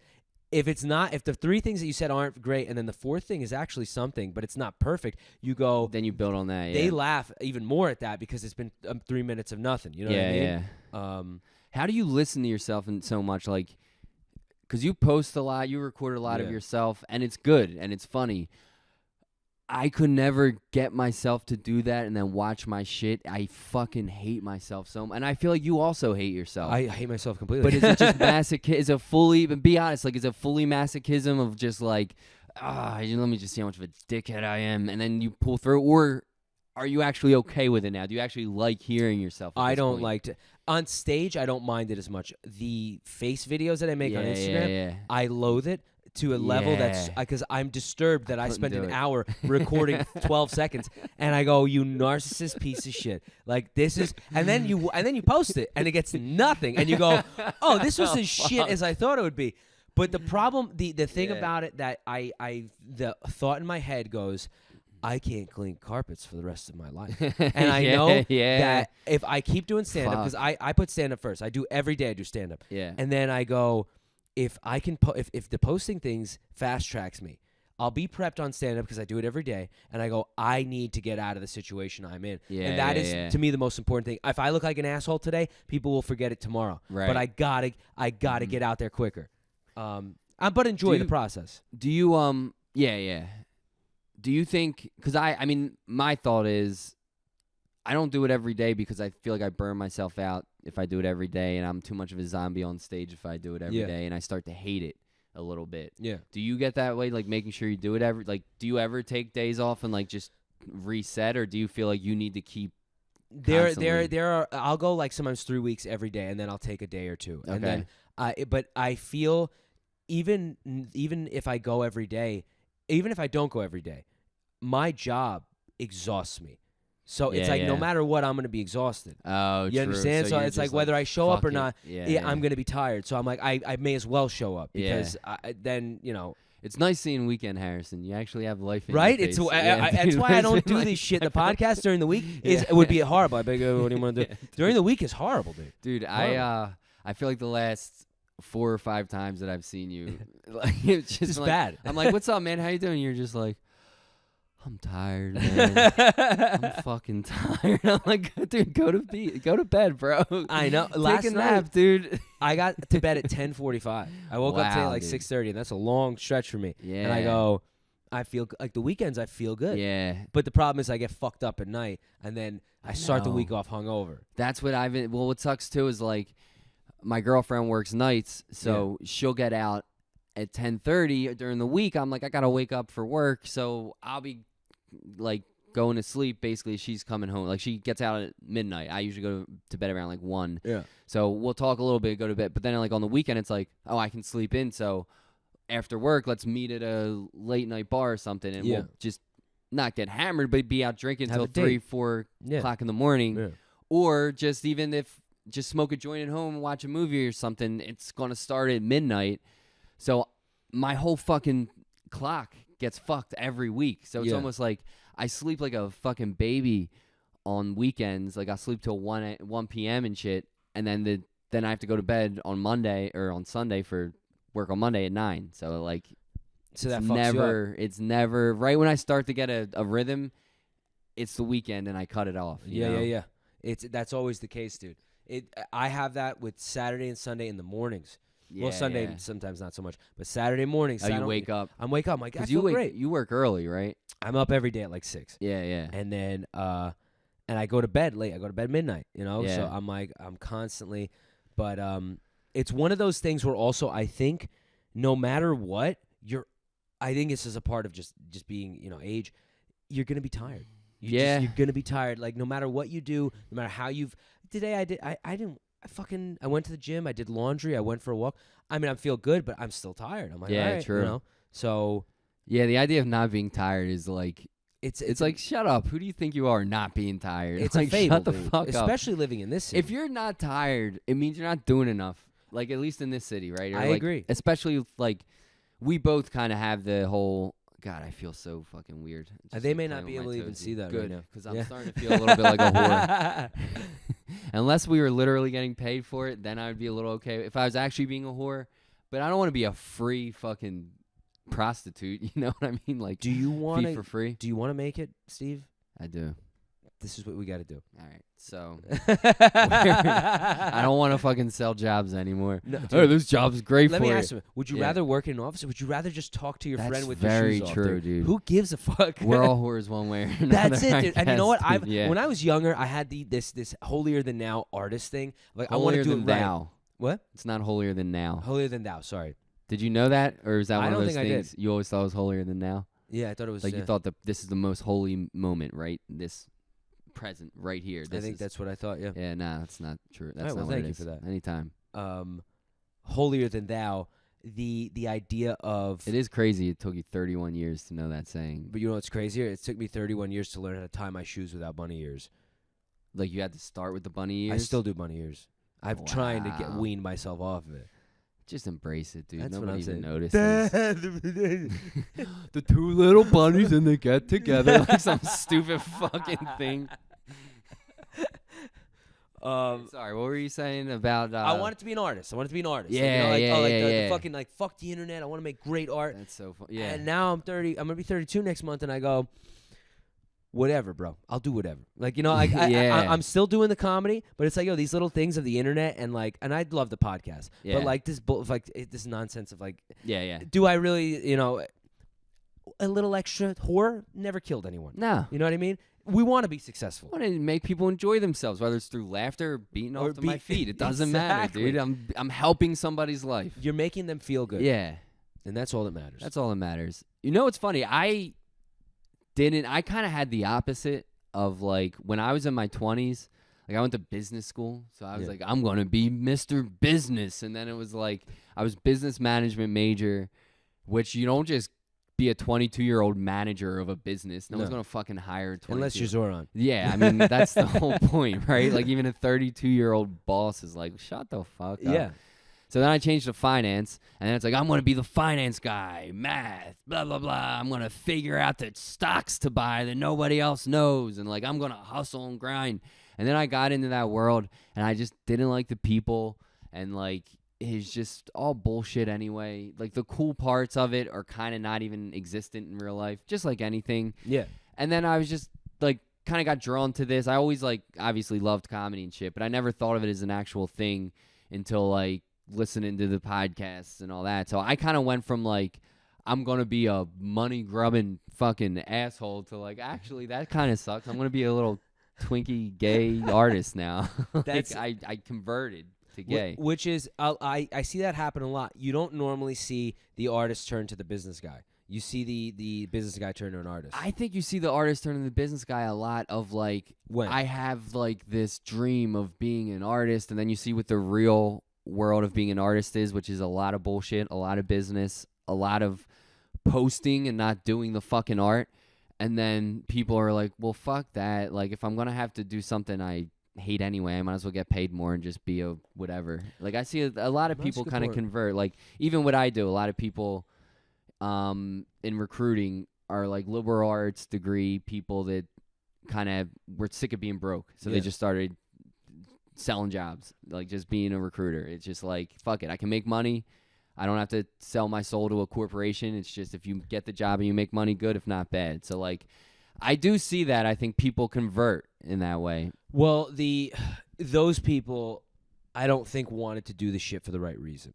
if the 3 things that you said aren't great, and then the 4th thing is actually something, but it's not perfect, you go. Then you build on that. They laugh even more at that because it's been 3 minutes of nothing. You know what I mean? Yeah. How do you listen to yourself and so much, like, because you post a lot, you record a lot of yourself, and it's good and it's funny. I could never get myself to do that and then watch my shit. I fucking hate myself so much. And I feel like you also hate yourself. I hate myself completely. But is it just be honest, like, is it fully masochism of just like, let me just see how much of a dickhead I am, and then you pull through? Or are you actually okay with it now? Do you actually like hearing yourself? I don't like to. On stage, I don't mind it as much. The face videos that I make on Instagram, I loathe it to a level that's because I'm disturbed that I spent an hour recording 12 seconds, and I go, you narcissist piece of shit. Like, this is, and then you post it and it gets nothing, and you go, oh, this was as shit as I thought it would be. But the problem, the thing about it that the thought in my head goes, I can't clean carpets for the rest of my life. And I know that if I keep doing stand-up, because I put stand-up first. I do every day, I do stand-up. Yeah. And then I go, if I can, if the posting things fast tracks me, I'll be prepped on stand-up because I do it every day. And I go, I need to get out of the situation I'm in. Yeah, and that is, to me, the most important thing. If I look like an asshole today, people will forget it tomorrow. Right. But I gotta get out there quicker. But enjoy the process. Do you, do you think, because I mean, my thought is, I don't do it every day because I feel like I burn myself out if I do it every day, and I'm too much of a zombie on stage if I do it every day, and I start to hate it a little bit. Yeah. Do you get that way, like making sure you do it do you ever take days off and like just reset, or do you feel like you need to keep There are, I'll go like sometimes 3 weeks every day, and then I'll take a day or two. Okay. And then, but I feel even if I go every day, even if I don't go every day, my job exhausts me. So it's like no matter what, I'm going to be exhausted. Oh, you understand? So it's like whether I show up or not, I'm going to be tired. So I'm like, I may as well show up because then, you know. It's nice seeing Weekend Harrison. You actually have life in right? your face. That's why I don't do this shit. The podcast during the week it would be horrible. I beg you, what do you want to do? During the week is horrible, dude. Dude, horrible. I feel like the last 4 or 5 times that I've seen you, like, it's just like, bad. I'm like, what's up, man? How you doing? You're just like, I'm tired, man. I'm fucking tired. I'm like, dude, go to bed, bro. I know. Take a nap, dude. I got to bed at 10:45. I woke up today at like 6:30, and that's a long stretch for me. Yeah. And I go, I feel like the weekends I feel good. Yeah. But the problem is I get fucked up at night, and then I start the week off hungover. That's what what sucks too is like my girlfriend works nights, so she'll get out at 10:30 during the week. I'm like, I gotta wake up for work, so I'll be like going to sleep. Basically, she's coming home. Like, she gets out at midnight. I usually go to bed around like 1. Yeah. So we'll talk a little bit, go to bed. But then like on the weekend, it's like, oh, I can sleep in. So after work, let's meet at a late night bar or something, and we'll just not get hammered, but be out drinking until 3, 4 o'clock in the morning. Yeah. Or just even if just smoke a joint at home and watch a movie or something, it's going to start at midnight. So my whole fucking clock gets fucked every week. So it's almost like I sleep like a fucking baby on weekends. Like I sleep till 1 p.m. and shit. And then I have to go to bed on Monday or on Sunday for work on Monday at 9. So like, that fucks you up. It's never right when I start to get a rhythm. It's the weekend and I cut it off. Yeah. That's always the case, dude. I have that with Saturday and Sunday in the mornings. Well, Sunday sometimes not so much, but Saturday mornings. Oh, you wake up. I'm wake up. I'm like, I feel great. You work early, right? I'm up every day at like 6. Yeah. And then and I go to bed late. I go to bed midnight. So I'm like I'm constantly, but it's one of those things where also I think no matter what I think this is a part of just being age. You're gonna be tired. You're gonna be tired. Like no matter what you do, no matter how today I went to the gym. I did laundry. I went for a walk. I mean, I feel good, but I'm still tired. I'm like, all right, true. So yeah, the idea of not being tired is like it's like shut up. Who do you think you are, not being tired? It's like a fable, shut the dude. fuck up. Especially living in this city. If you're not tired, it means you're not doing enough. Like at least in this city, right? Or I agree. Especially like we both kind of have the whole. God, I feel so fucking weird. They may not be able to even see that right now. Because I'm starting to feel a little bit like a whore. Unless we were literally getting paid for it, then I would be a little okay. If I was actually being a whore, but I don't want to be a free fucking prostitute. You know what I mean? Like, do you want feed for free? Do you want to make it, Steve? I do. This is what we got to do. All right, so I don't want to fucking sell jobs anymore. No, dude, oh, this job's great Let for me you. ask you: would you rather work in an office, or would you rather just talk to your That's friend with very your shoes true, off, dude. Who gives a fuck? We're all whores one way or another. That's it, dude. And you know what? When I was younger, I had this holier than now artist thing. Like holier I want to do than it right. thou. What? It's not holier than now. Holier than thou. Sorry. Did you know that, or is that one of those think I things did. you always thought was holier than now? Yeah, I thought it was Like you thought that this is the most holy moment, right? This present right here. I think that's what I thought. Yeah. Yeah, nah, that's not true. That's All right, not well, what thank it you is. for that. Anytime. Holier than thou. The idea of it is crazy. It took you 31 years to know that saying. But you know what's crazier? It took me 31 years to learn how to tie my shoes without bunny ears. Like you had to start with the bunny ears. I still do bunny ears. I'm trying to get wean myself off of it. Just embrace it, dude. That's Nobody what I'm even saying. notices. The two little bunnies and they get together like some stupid fucking thing. Sorry, what were you saying about? I want it to be an artist. Yeah, the fucking like fuck the internet. I want to make great art. That's so fun. Yeah. And now I'm 30. I'm gonna be 32 next month, and I go, whatever, bro. I'll do whatever. Like I'm still doing the comedy, but it's like these little things of the internet, and I love the podcast, but like this nonsense of like, do I really a little extra horror never killed anyone? No. You know what I mean? We want to be successful. I want to make people enjoy themselves, whether it's through laughter or beating off to my feet. It doesn't matter, dude. I'm helping somebody's life. You're making them feel good. Yeah. And that's all that matters. That's all that matters. You know what's funny? I kind of had the opposite of like when I was in my 20s. Like I went to business school, so I was like, I'm going to be Mr. Business. And then it was like I was business management major, which you don't just be a 22-year-old manager of a business. No one's going to fucking hire a 22. Unless you're Zohran. Yeah, I mean, that's the whole point, right? Like even a 32-year-old boss is like, shut the fuck up. Yeah. So then I changed to finance, and then it's like, I'm going to be the finance guy, math, blah, blah, blah. I'm going to figure out the stocks to buy that nobody else knows, and like I'm going to hustle and grind. And then I got into that world, and I just didn't like the people, and like it's just all bullshit anyway. Like the cool parts of it are kind of not even existent in real life, just like anything. Yeah. And then I was just like kind of got drawn to this. I always like obviously loved comedy and shit, but I never thought of it as an actual thing until like listening to the podcasts and all that. So I kind of went from like I'm going to be a money grubbing fucking asshole to like actually that kind of sucks. I'm going to be a little twinkie gay artist now. Like I converted to gay. Which is I see that happen a lot. You don't normally see the artist turn to the business guy. You see the business guy turn to an artist. I think you see the artist turn to the business guy a lot of like when I have like this dream of being an artist, and then you see what the real world of being an artist is, which is a lot of bullshit, a lot of business, a lot of posting and not doing the fucking art. And then people are like, well, fuck that. Like if I'm going to have to do something I hate anyway. I might as well get paid more and just be a whatever. Like I see a lot of people kind of convert. Like even what I do, a lot of people in recruiting are like liberal arts degree people that kind of were sick of being broke, so they just started selling jobs, like just being a recruiter. It's just like, fuck it, I can make money. I don't have to sell my soul to a corporation. It's just if you get the job and you make money, good. If not, bad. So like, I do see that. I think people convert in that way. Well, those people, I don't think wanted to do the shit for the right reason.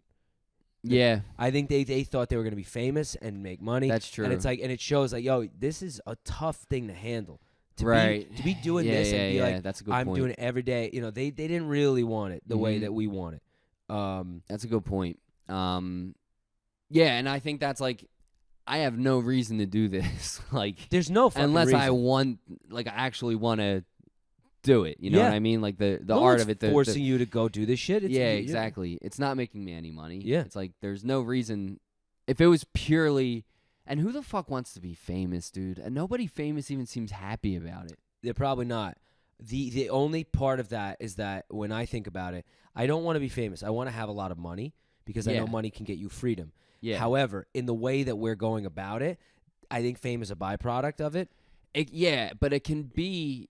Yeah, I think they thought they were going to be famous and make money. that's true. And it's like, and it shows like, yo, this is a tough thing to handle. To be doing yeah, this yeah, and be like, that's a good I'm point. doing it every day. You know, they didn't really want it the way that we want it. That's a good point. Yeah, and I think that's like, I have no reason to do this. Like, there's no fucking unless reason. I want, like, I actually want to do it. You know what I mean? Like the art of it. Forcing you to go do this shit. It's, exactly. It's not making me any money. Yeah. It's like there's no reason. If it was purely, and who the fuck wants to be famous, dude? And nobody famous even seems happy about it. They're probably not. The only part of that is that when I think about it, I don't want to be famous. I want to have a lot of money because I know money can get you freedom. Yeah. However, in the way that we're going about it, I think fame is a byproduct of it. But it can be.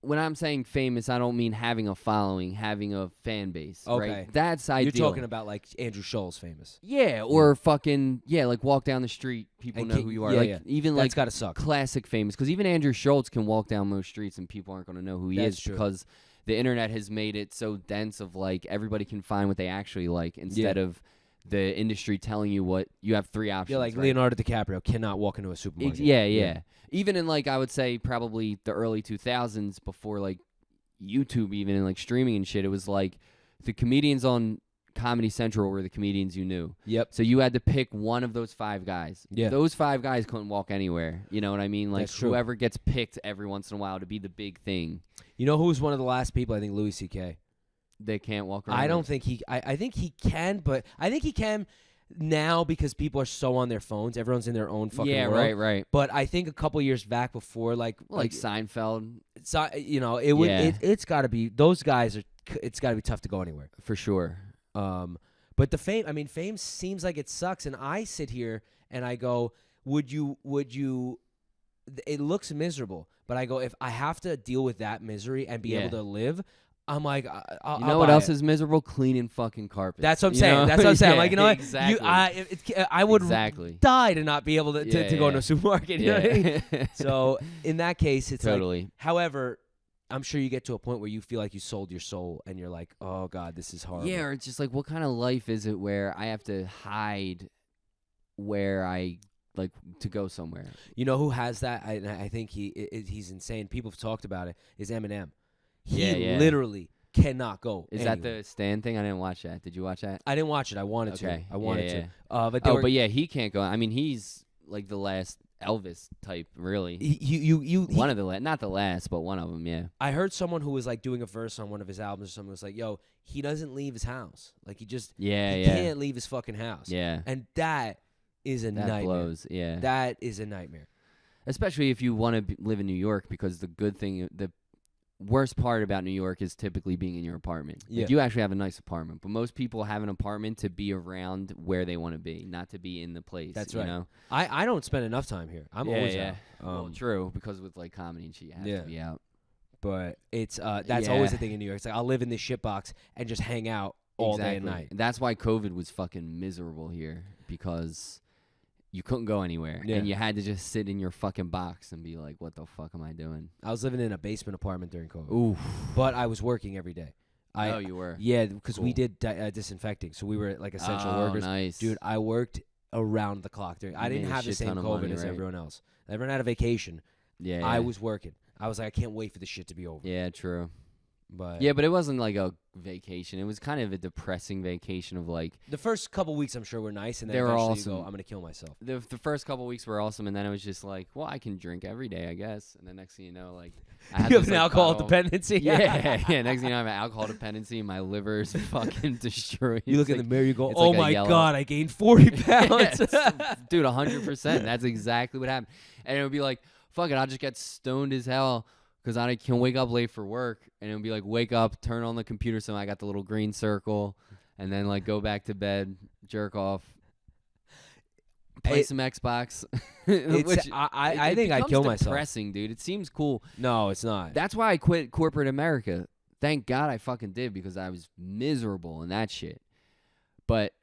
When I'm saying famous, I don't mean having a following, having a fan base. Okay. Right? That's ideal. You're talking about like Andrew Schultz famous. Yeah, or fucking, like walk down the street, people know who you are. Even that's like gotta suck. Classic famous. Because even Andrew Schultz can walk down most streets and people aren't going to know who he is true. Because the internet has made it so dense of like everybody can find what they actually like instead of the industry telling you what you have 3 options. Yeah, like right? Leonardo DiCaprio cannot walk into a supermarket. Yeah. Even in like I would say probably the early 2000s before like YouTube even and like streaming and shit, it was like the comedians on Comedy Central were the comedians you knew. Yep. So you had to pick one of those 5 guys. Yeah. Those 5 guys couldn't walk anywhere. You know what I mean? Like That's true. whoever gets picked every once in a while to be the big thing. You know who was one of the last people? I think Louis C.K. They can't walk around. I don't think I think he can, but I think he can now because people are so on their phones. Everyone's in their own fucking world. right. But I think a couple years back before, like Seinfeld. You know, it would. It's got to be those guys are. It's got to be tough to go anywhere For sure. But the fame. I mean, fame seems like it sucks, and I sit here and I go, Would you? It looks miserable, but I go, if I have to deal with that misery and be able to live. I'm like, you know what else is miserable? Cleaning fucking carpets. That's what I'm saying. That's what I'm saying. Like, you know what? Exactly. I would die to not be able to go into a supermarket. You know what I mean? So in that case, it's totally. Like, however, I'm sure you get to a point where you feel like you sold your soul and you're like, oh God, this is horrible. Yeah, or it's just like, what kind of life is it where I have to hide where I like to go somewhere? You know who has that? I think he's insane. People have talked about it. Is Eminem. He literally cannot go. Is that the Stan thing? I didn't watch that. Did you watch that? I didn't watch it. I wanted to. I wanted to. But but he can't go. I mean, he's like the last Elvis type, really. One of the not the last, but one of them. Yeah. I heard someone who was like doing a verse on one of his albums or something was like, "Yo, he doesn't leave his house. Like he just can't leave his fucking house." Yeah. And that is a nightmare. Blows. Yeah. That is a nightmare. Especially if you want to live in New York, because the worst part about New York is typically being in your apartment. Yeah. Like, you actually have a nice apartment, but most people have an apartment to be around where they want to be, not to be in the place. That's right. You know? I don't spend enough time here. I'm always out. Well, true, because with like comedy and shit, you have to be out. But it's that's always the thing in New York. It's like I'll live in this shit box and just hang out all day and night. And that's why COVID was fucking miserable here, because you couldn't go anywhere, and you had to just sit in your fucking box and be like, what the fuck am I doing? I was living in a basement apartment during COVID. Ooh. But I was working every day. You were? Yeah, because we did disinfecting, so we were like essential workers. Nice. Dude, I worked around the clock. I didn't have the same COVID as everyone else. Everyone had a vacation. Yeah. I was working. I was like, I can't wait for this shit to be over. Yeah, true. But but it wasn't like a vacation. It was kind of a depressing vacation of like the first couple weeks. I'm sure were nice, and then they were eventually awesome. You go, I'm gonna kill myself. The first couple weeks were awesome, and then it was just like, well, I can drink every day, I guess. And the next thing you know, like I had you have this, an alcohol dependency. Yeah. Next thing you know, I have an alcohol dependency, and my liver's fucking destroyed. You look in the mirror, you go, oh like my God, I gained 40 pounds. Dude, 100%. That's exactly what happened. And it would be like, fuck it, I'll just get stoned as hell. because I can wake up late for work, and it'll be like, wake up, turn on the computer, so I got the little green circle, and then like go back to bed, jerk off, play some Xbox. Which I think I'd kill myself. Depressing, dude. It seems cool. No, it's not. That's why I quit corporate America. Thank God I fucking did, because I was miserable in that shit. But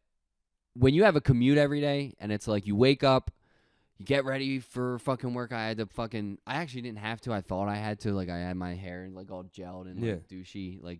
when you have a commute every day, and it's like you wake up, you get ready for fucking work. I actually didn't have to. I thought I had to. Like, I had my hair like all gelled and like douchey, like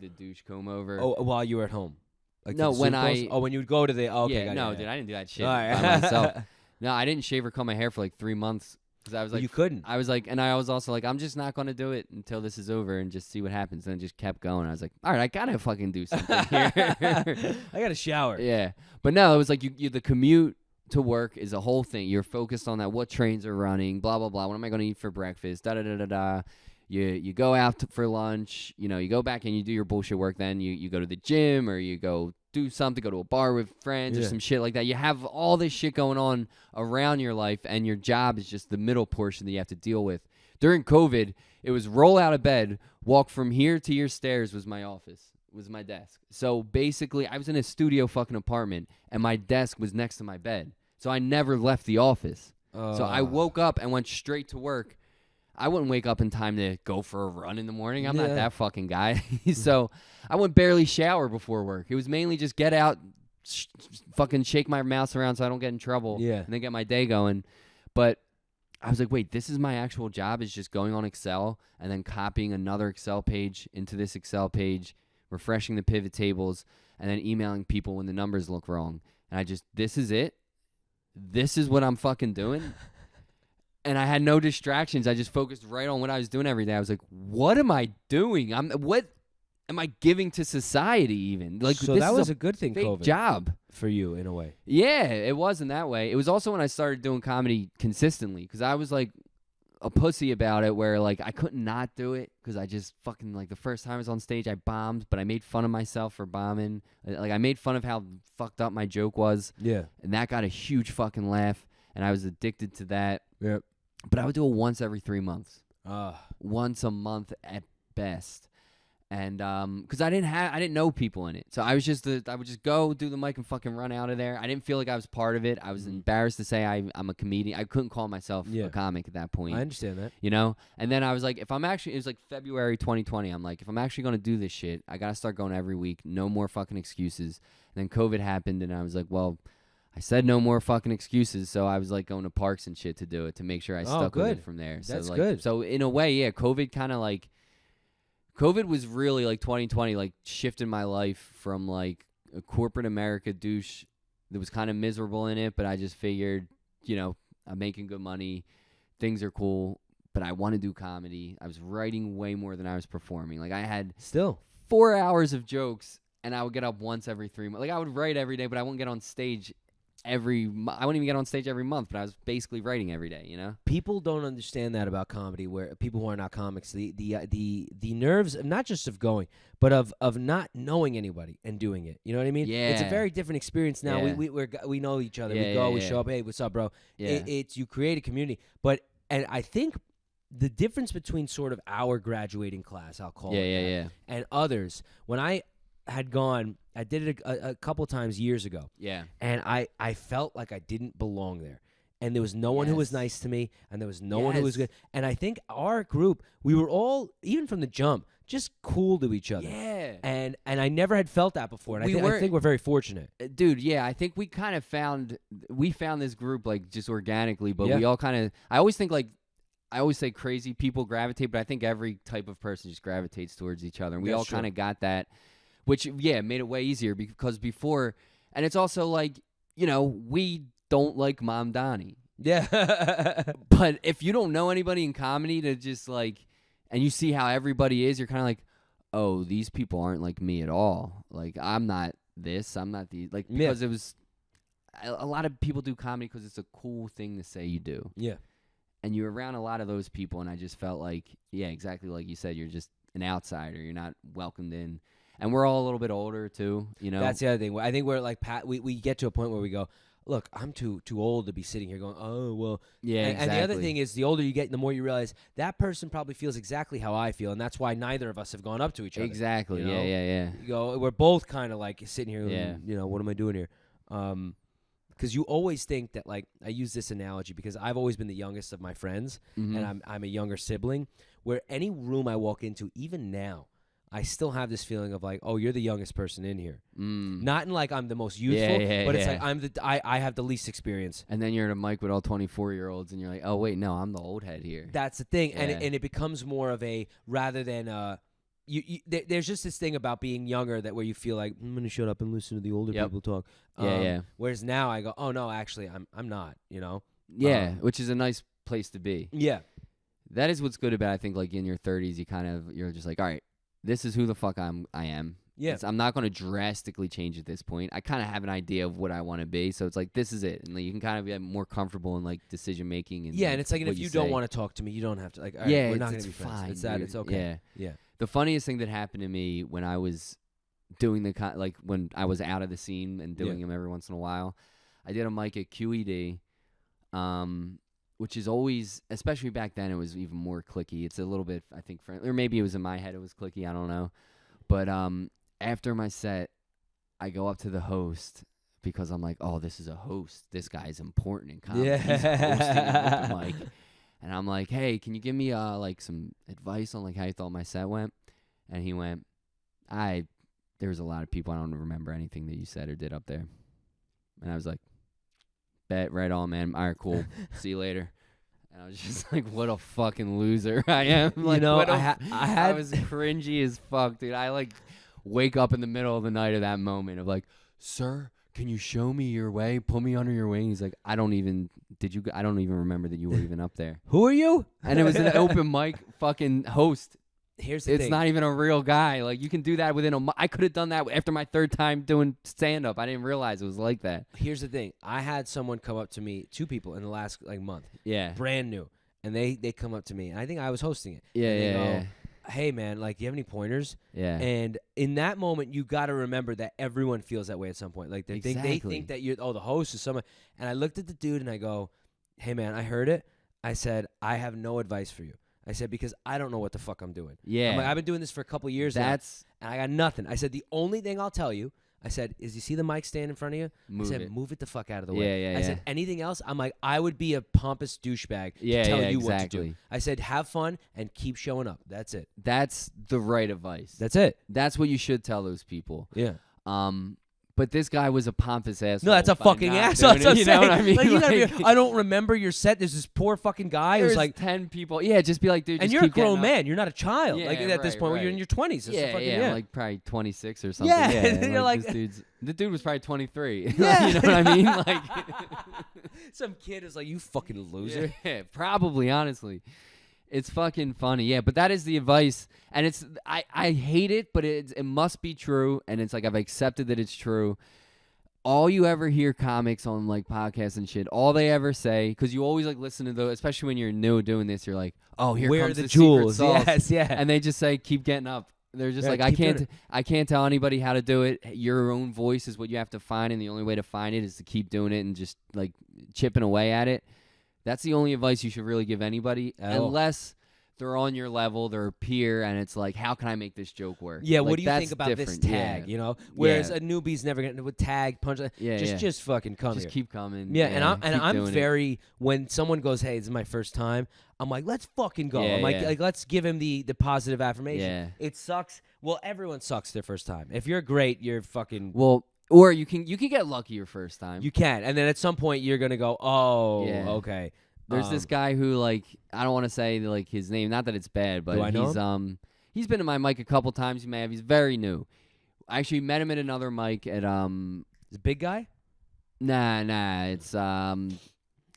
the douche comb over. Oh, while you were at home? Like no, when when you would go to the... Oh, okay, yeah, no, dude, I didn't do that shit right. by myself. No, I didn't shave or cut my hair for like 3 months. Because I was like... You couldn't. I was like... And I was also like, I'm just not going to do it until this is over and just see what happens. And it just kept going. I was like, all right, I got to fucking do something here. I got to shower. Yeah. But no, it was like the commute to work is a whole thing. You're focused on that. What trains are running? Blah, blah, blah. What am I going to eat for breakfast? Da-da-da-da-da. You go out for lunch. You know, you go back and you do your bullshit work. Then you go to the gym, or you go do something, go to a bar with friends or some shit like that. You have all this shit going on around your life, and your job is just the middle portion that you have to deal with. During COVID, it was roll out of bed, walk from here to your stairs was my office, was my desk. So basically, I was in a studio fucking apartment, and my desk was next to my bed. So I never left the office. So I woke up and went straight to work. I wouldn't wake up in time to go for a run in the morning. I'm not that fucking guy. So I would barely shower before work. It was mainly just get out, fucking shake my mouse around so I don't get in trouble, and then get my day going. But I was like, wait, this is my actual job, is just going on Excel and then copying another Excel page into this Excel page, refreshing the pivot tables, and then emailing people when the numbers look wrong. And this is it? This is what I'm fucking doing? And I had no distractions. I just focused right on what I was doing every day. I was like, what am I doing? What am I giving to society even? Like, so this that is was a good thing, fake COVID. job. For you, in a way. Yeah, it was in that way. It was also when I started doing comedy consistently, because I was like a pussy about it, where like I couldn't not do it, because I just fucking, like, the first time I was on stage, I bombed, but I made fun of myself for bombing. Like, I made fun of how fucked up my joke was. Yeah. And that got a huge fucking laugh, and I was addicted to that. Yep. But I would do it once every 3 months. Once a month at best. And because I didn't know people in it. So I would just go do the mic and fucking run out of there. I didn't feel like I was part of it. I was embarrassed to say I'm a comedian. I couldn't call myself a comic at that point. I understand that. You know? And then I was like, it was like February 2020. I'm like, if I'm actually going to do this shit, I got to start going every week. No more fucking excuses. And then COVID happened, and I was like, well, I said no more fucking excuses, so I was like going to parks and shit to do it, to make sure I stuck with it from there. That's so, good. So in a way, yeah, COVID was really like 2020, like shifted my life from like a corporate America douche that was kind of miserable in it, but I just figured, you know, I'm making good money, things are cool, but I want to do comedy. I was writing way more than I was performing. Like, I had 4 hours of jokes, and I would get up once every 3 months. Like, I would write every day, but I wouldn't get on stage I wouldn't even get on stage every month, but I was basically writing every day, you know? People don't understand that about comedy, where people who are not comics, the nerves, not just of going, but of not knowing anybody and doing it. You know what I mean? Yeah. It's a very different experience now. Yeah. We know each other. Yeah, we show up, hey, what's up, bro? Yeah. It's you create a community. And I think the difference between sort of our graduating class, I'll call it that, and others, when I had gone, I did it a couple times years ago. Yeah. And I felt like I didn't belong there. And there was no one who was nice to me, and there was no one who was good. And I think our group, we were all, even from the jump, just cool to each other. Yeah. And I never had felt that before. And I think we're very fortunate. Dude, yeah, I think we kind of found this group like just organically, but we all kind of, I always say crazy people gravitate, but I think every type of person just gravitates towards each other. And we all kind of got that. Which, made it way easier, because before, and it's also like, you know, we don't like Mamdani. Yeah. But if you don't know anybody in comedy to just like, and you see how everybody is, you're kind of like, oh, these people aren't like me at all. Like, I'm not this, I'm not these. Like, because it was, a lot of people do comedy because it's a cool thing to say you do. Yeah. And you're around a lot of those people, and I just felt like, exactly like you said, you're just an outsider. You're not welcomed in. And we're all a little bit older, too, you know? That's the other thing. I think we're like, we get to a point where we go, look, I'm too old to be sitting here going, oh well. Yeah, And exactly. the other thing is, the older you get, the more you realize that person probably feels exactly how I feel, and that's why neither of us have gone up to each other. Exactly. You know? Yeah. You go, we're both kind of like sitting here, Yeah. you know, what am I doing here? Because you always think that, like, I use this analogy because I've always been the youngest of my friends, Mhm. and I'm a younger sibling. Where any room I walk into, even now, I still have this feeling of like, oh, you're the youngest person in here. Not in like I'm the most youthful, but it's like I have the least experience. And then you're at a mic with all 24-year-olds, and you're like, oh wait, no, I'm the old head here. That's the thing, Yeah. and it becomes more of a rather than there's just this thing about being younger that where you feel like I'm gonna shut up and listen to the older Yep. people talk. Yeah. Whereas now I go, oh no, actually I'm not. You know. Yeah, which is a nice place to be. Yeah. That is what's good about, I think, like in your 30s, you're just like, all right, this is who the fuck I am. Yeah. I'm not going to drastically change at this point. I kind of have an idea of what I want to be, so it's like this is it, and like, you can kind of be more comfortable in like decision making. And And it's like, and what if you say. don't want to talk to me, you don't have to. Like, all right, Yeah, we're not it's gonna be friends. fine. It's that. dude. It's okay. Yeah. The funniest thing that happened to me when I was doing like when I was out of the scene and doing them every once in a while, I did a mic at QED, which is always, especially back then, it was even more cliquey. It's a little bit, I think, friendly, or maybe it was in my head it was cliquey. I don't know. But after my set, I go up to the host because I'm like, oh, this is a host. This guy's important in comedy. Yeah. He's hosting an open mic. And I'm like, hey, can you give me like some advice on like how you thought my set went? And he went, there's a lot of people, I don't remember anything that you said or did up there. And I was like, bet, right on, man. All right, cool. See you later. And I was just like, what a fucking loser I am. Like, You know, what I was cringy as fuck, dude. I like wake up in the middle of the night of that moment of like, sir, can you show me your way? Put me under your wing. He's like, I don't even remember that you were even up there. Who are you? And it was an open mic fucking host. Here's the It's thing. not even a real guy. Like, you can do that within I could have done that after my third time doing stand-up. I didn't realize it was like that. Here's the thing. I had someone come up to me, 2 people in the last like month, Yeah. brand new, and they come up to me, and I think I was hosting it. Yeah, and they yeah, go, hey man, like, do you have any pointers? yeah. And in that moment, you got to remember that everyone feels that way at some point. Like they Exactly. think that you're the host is someone. And I looked at the dude and I go, hey man, I heard it. I said, I have no advice for you. I said, because I don't know what the fuck I'm doing. Yeah. I'm like, I've been doing this for a couple years now, That's and I got nothing. I said, the only thing I'll tell you, I said, is you see the mic stand in front of you? move I said, it. move it the fuck out of the Yeah, way. yeah, I said, anything else? I'm like, I would be a pompous douchebag Yeah, to tell yeah, you what to exactly. do. I said, have fun and keep showing up. That's it. That's the right advice. That's it. That's what you should tell those people. Yeah. But this guy was a pompous asshole. No, that's a by fucking not asshole. doing That's it, what I'm you know what I saying. mean? Like, you gotta Like, be, I don't remember your set. There's this poor fucking guy who's there's like, 10 people. Yeah, just be like, dude, and just you're a keep getting grown up. man. You're not a child. Yeah, like at this right, point, when you're right. in your 20s. It's Yeah, fucking, yeah, like probably 26 or something. Yeah, Yeah, and you're like- the dude was probably 23. Yeah. You know what I mean? Like, some kid is like, you fucking loser. yeah, probably, honestly. It's fucking funny. Yeah, but that is the advice. And it's, I hate it, but it must be true. And it's like, I've accepted that it's true. All you ever hear comics on like podcasts and shit, all they ever say, because you always like listen to those, especially when you're new doing this, you're like, oh, here Where comes are the secret jewels? sauce. Yes, yeah. And they just say, keep getting up. They're just Yeah, like, keep doing I can't tell anybody how to do it. Your own voice is what you have to find, and the only way to find it is to keep doing it and just like chipping away at it. That's the only advice you should really give anybody, Oh. unless they're on your level, they're a peer, and it's like, how can I make this joke work? Yeah, Like, what do you that's think about this different. tag? You know, whereas Yeah. a newbie's never gonna with tag punch. Yeah, just fucking come just here. keep coming. Yeah, and keep I'm doing it. very when someone goes, hey, this is my first time. I'm like, let's fucking go. Yeah, I'm like, yeah. let's give him the positive affirmation. Yeah. It sucks. Well, everyone sucks their first time. If you're great, you're fucking. Well, or you can get lucky your first time. You can, and then at some point you're gonna go, oh, Yeah. okay. There's this guy who, like, I don't want to say like his name, not that it's bad, but Do I know he's been in my mic a couple times. You may have. He's very new. I actually met him at another mic at This big guy. Nah, it's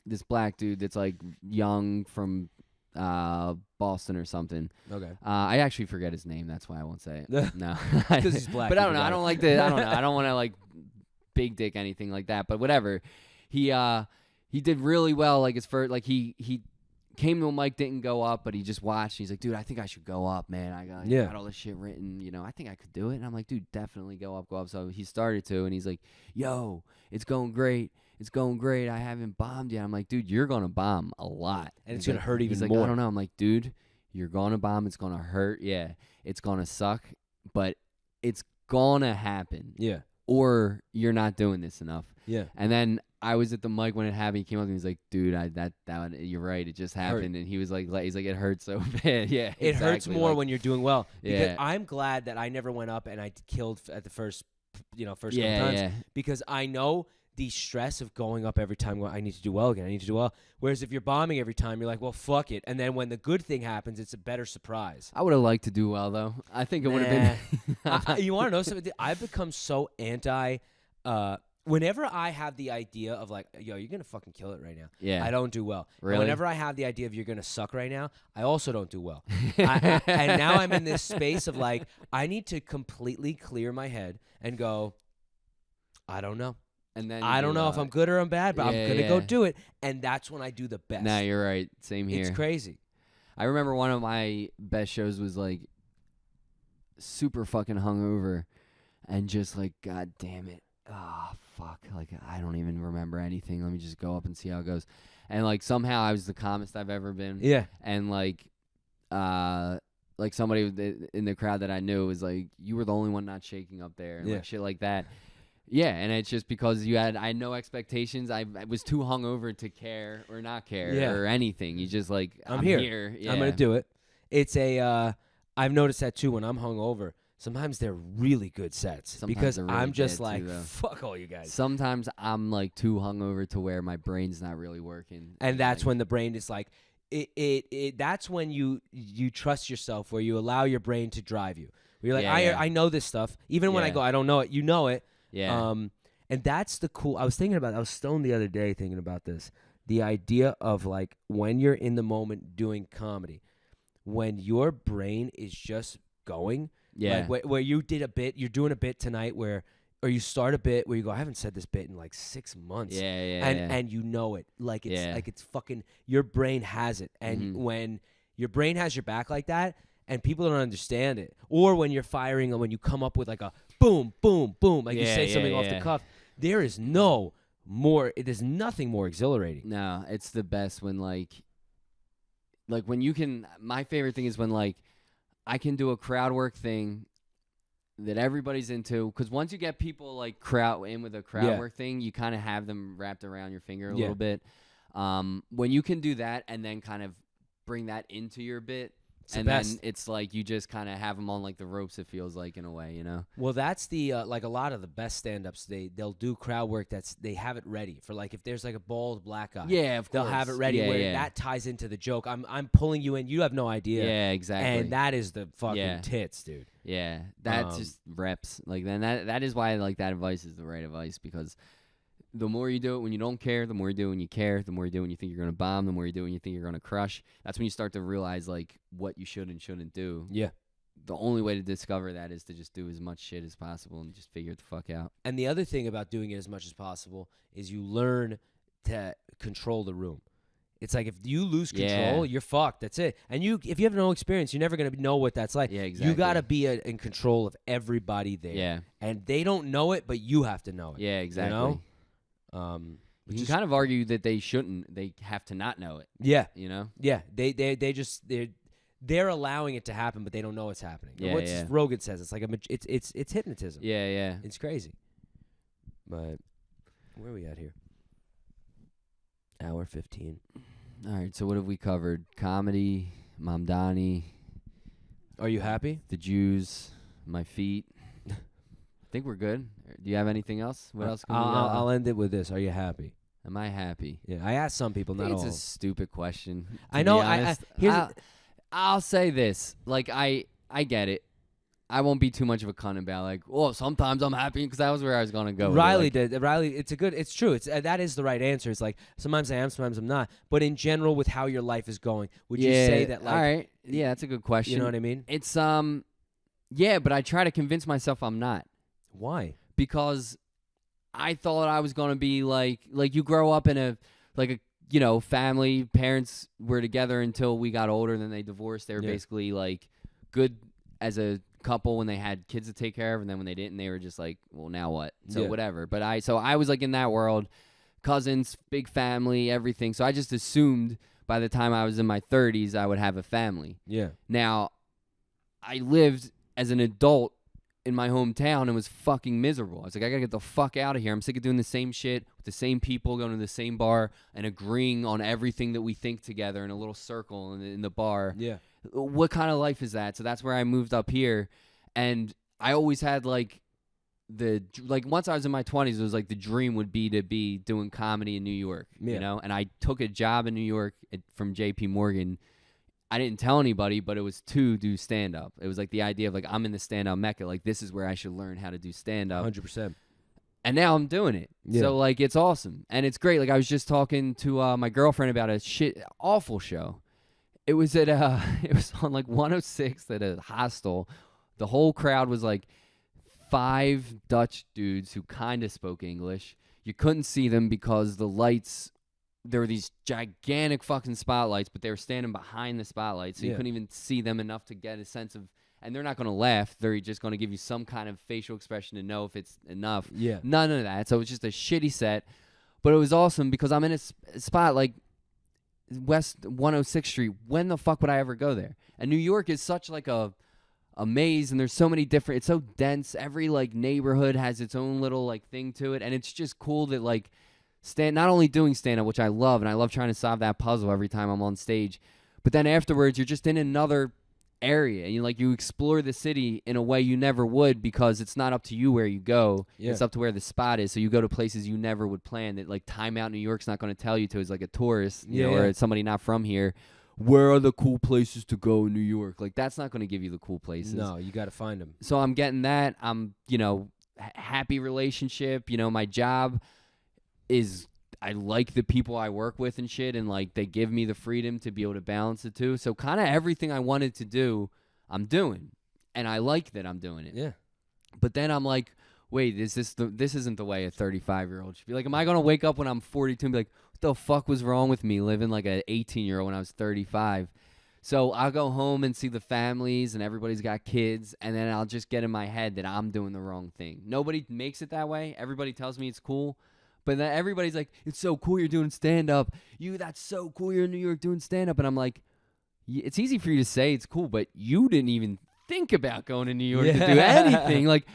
this black dude that's like young from Boston or something. Okay. I actually forget his name. That's why I won't say it. No, 'Cause he's black, But I you don't know. I forgot don't it. like the. I don't know. I don't want to like big dick anything like that. But whatever. He did really well. Like his first. Like he came to a mic, didn't go up, but he just watched. He's like, dude, I think I should go up, man. I got all this shit written. You know, I think I could do it. And I'm like, dude, definitely go up. So he started to, and he's like, yo, it's going great. it's going great. I haven't bombed yet. I'm like, dude, you're gonna bomb a lot, And it's He's gonna like- hurt even he's like, more. I don't know. I'm like, dude, you're gonna bomb. It's gonna hurt. Yeah, it's gonna suck, but it's gonna happen. Yeah. Or you're not doing this enough. Yeah. And then I was at the mic when it happened. He came up and he's like, "Dude, that you're right. It just happened." And he was like, "He's like, it hurts so bad." Yeah, It hurts exactly, more like, when you're doing well. Because Yeah. I'm glad that I never went up and I killed at the first couple Yeah, times. yeah, Because I know the stress of going up every time. I need to do well again. I need to do well. Whereas if you're bombing every time, you're like, well, fuck it. And then when the good thing happens, it's a better surprise. I would have liked to do well though. I think it would have been. You want to know something? I've become so anti. Whenever I have the idea of like, yo, you're gonna fucking kill it right now. Yeah. I don't do well. And Really? whenever I have the idea of you're gonna suck right now, I also don't do well. And now I'm in this space of like, I need to completely clear my head and go, I don't know. And then I don't know if I'm good or I'm bad, but I'm Yeah, gonna go yeah. do it. And that's when I do the best. No, you're right. Same here. It's crazy. I remember one of my best shows was like super fucking hungover and just like, God damn it. Ah, fuck. Like, I don't even remember anything. Let me just go up and see how it goes. And like, somehow I was the calmest I've ever been. Yeah. And like somebody in the crowd that I knew was like, you were the only one not shaking up there and Yeah. like shit like that. Yeah, and it's just because I had no expectations. I was too hungover to care or not care Yeah. or anything. You just like, I'm I'm here. Yeah. I'm gonna do it. It's I've noticed that too when I'm hungover. Sometimes they're really good sets Sometimes because they're really I'm just bad like, too, though. fuck all you guys. Sometimes I'm like too hungover to where my brain's not really working. And that's like, when the brain is like, that's when you trust yourself, where you allow your brain to drive you. Where you're like, Yeah, yeah. I know this stuff. Even when I Yeah. go, I don't know it. You know it. Yeah. And that's the cool. I was stoned the other day thinking about this. The idea of like when you're in the moment doing comedy, when your brain is just going. yeah. Like where you did a bit, you're doing a bit tonight or you start a bit where you go, I haven't said this bit in like 6 months. Yeah. And you know it. Like it's fucking, your brain has it. And when your brain has your back like that and people don't understand it, or when you're firing and when you come up with like a boom, boom, boom, like you say something off the cuff, there's nothing more exhilarating. No, it's the best when like when you can. My favorite thing is when like I can do a crowd work thing that everybody's into, because once you get people like with a crowd work thing, you kind of have them wrapped around your finger a little bit. When you can do that and then kind of bring that into your bit, and then it's like you just kind of have them on like the ropes, it feels like, in a way, you know? Well, that's the like a lot of the best stand-ups, they'll do crowd work they have it ready for, like if there's like a bald black guy. Yeah, of course. They'll have it ready Yeah, where yeah. that ties into the joke. I'm pulling you in. You have no idea. Yeah, exactly. And that is the fucking Yeah. tits, dude. Yeah, that just reps. Like then that is why like that advice is the right advice, because the more you do it when you don't care, the more you do it when you care, the more you do it when you think you're gonna bomb, the more you do it when you think you're gonna crush. That's when you start to realize like what you should and shouldn't do. Yeah. The only way to discover that is to just do as much shit as possible and just figure it the fuck out. And the other thing about doing it as much as possible is you learn to control the room. It's like if you lose control, you're fucked. That's it. And if you have no experience, you're never going to know what that's like. Yeah, exactly. You got to be in control of everybody there. Yeah. And they don't know it, but you have to know it. Yeah, exactly. You know? You can kind of argue that they shouldn't. They have to not know it. Yeah. You know? Yeah. They're allowing it to happen, but they don't know it's happening. Yeah, What yeah. Rogan says, it's like it's hypnotism. Yeah, yeah. It's crazy. But where are we at here? Hour 15. All right, so what have we covered? Comedy, Mamdani, Are you happy? the Jews, my feet. I think we're good. Do you have anything else? What else? Can I'll end it with this. Are you happy? Am I happy? Yeah, I asked some people, I not think all. it's a stupid question. I to know, be I- honest. here's I'll say this. Like, I get it. I won't be too much of a cunt about like, oh, sometimes I'm happy, because that was where I was gonna go. with it. Riley Like, did. Riley, it's true. It's that is the right answer. It's like sometimes I am, sometimes I'm not. But in general, with how your life is going, would you say that like? All right. Yeah, that's a good question. You know what I mean? It's yeah, but I try to convince myself I'm not, Why? because I thought I was gonna be like you grow up in a family. Parents were together until we got older, and then they divorced. They were Yeah. basically like good as a couple when they had kids to take care of, and then when they didn't, they were just like, well, now what? So Yeah. whatever. But I was like in that world, cousins, big family, everything. So I just assumed by the time I was in my 30s, I would have a family. Yeah. Now, I lived as an adult in my hometown and was fucking miserable. I was like, I gotta get the fuck out of here. I'm sick of doing the same shit with the same people, going to the same bar and agreeing on everything that we think together in a little circle in the bar. Yeah. What kind of life is that? So that's where I moved up here. And I always had like once I was in my 20s, it was like the dream would be to be doing comedy in New York, you know? And I took a job in New York from JP Morgan. I didn't tell anybody, but it was to do stand-up. It was like the idea of like, I'm in the stand-up mecca. Like, this is where I should learn how to do stand-up. 100%. And now I'm doing it. Yeah. So, like, it's awesome. And it's great. Like, I was just talking to my girlfriend about a awful show. It was at it was on like 106 at a hostel. The whole crowd was like 5 Dutch dudes who kind of spoke English. You couldn't see them because the lights, there were these gigantic fucking spotlights, but they were standing behind the spotlight, so you couldn't even see them enough to get a sense of, and they're not going to laugh. They're just going to give you some kind of facial expression to know if it's enough. Yeah. None of that. So it was just a shitty set, but it was awesome because I'm in a spot like West 106th Street. When the fuck would I ever go there? And New York is such like a maze, and there's so many different, it's so dense. Every like neighborhood has its own little like thing to it, and it's just cool that like not only doing stand-up, which I love, and I love trying to solve that puzzle every time I'm on stage, but then afterwards you're just in another area, and you explore the city in a way you never would, because it's not up to you where you go. It's up to where the spot is. So you go to places you never would plan, that like Time Out New York's not going to tell you to as like a tourist, you know, or somebody not from here. Where are the cool places to go in New York? Like, that's not going to give you the cool places. No, you got to find them. So I'm getting that. I'm, happy relationship. My job is, I like the people I work with and shit, and like they give me the freedom to be able to balance the two. So kind of everything I wanted to do, I'm doing, and I like that I'm doing it. Yeah. But then I'm like, wait, this isn't the way a 35-year-old should be. Like, am I gonna wake up when I'm 42 and be like, what the fuck was wrong with me living like an 18-year-old when I was 35? So I'll go home and see the families, and everybody's got kids, and then I'll just get in my head that I'm doing the wrong thing. Nobody makes it that way. Everybody tells me it's cool. But then everybody's like, it's so cool you're doing stand-up. That's so cool you're in New York doing stand-up. And I'm like, it's easy for you to say it's cool, but you didn't even think about going to New York to do anything. Like,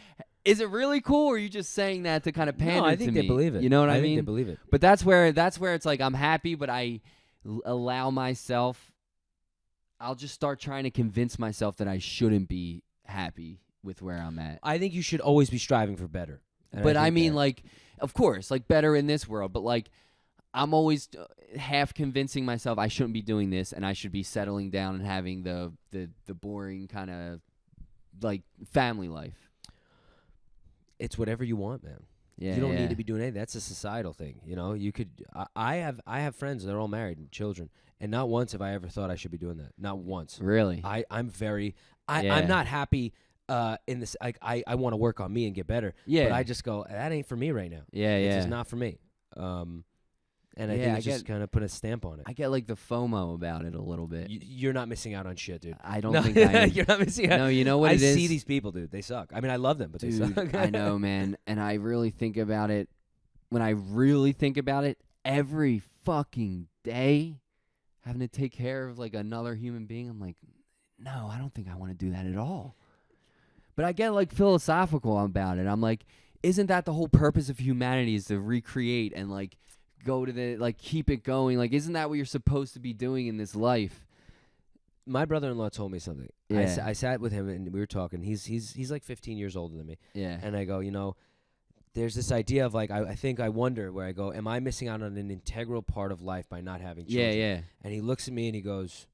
is it really cool, or are you just saying that to kind of pander to me? No, I think they believe it. You know what I mean? I think they believe it. But that's where it's like I'm happy, but I allow myself, I'll just start trying to convince myself that I shouldn't be happy with where I'm at. I think you should always be striving for better. But I mean, like, of course, like better in this world, but like I'm always half convincing myself I shouldn't be doing this, and I should be settling down and having the boring kind of like family life. It's whatever you want, man. Yeah, you don't need to be doing anything. That's a societal thing. You could. I have friends. They're all married and children, and not once have I ever thought I should be doing that. Not once. Really? I'm not happy. In this, I want to work on me and get better. Yeah. But I just go, that ain't for me right now. Yeah, It's just not for me. And I think it's just kind of put a stamp on it. I get like the FOMO about it a little bit. You're not missing out on shit, dude. I don't think I am. You're not missing out. No, you know what I it is? see these people, dude. They suck. I mean, I love them, but Dude, they suck. I know, man. And I really think about it. When I really think about it, every fucking day, having to take care of like another human being, I'm like, no, I don't think I want to do that at all. But I get like philosophical about it. I'm like, isn't that the whole purpose of humanity, is to recreate and like go to the, like, keep it going? Like, isn't that what you're supposed to be doing in this life? My brother-in-law told me something. Yeah. I sat with him and we were talking. He's like 15 years older than me. Yeah. And I go, there's this idea of like, I wonder where I go, am I missing out on an integral part of life by not having children? Yeah. And he looks at me and he goes,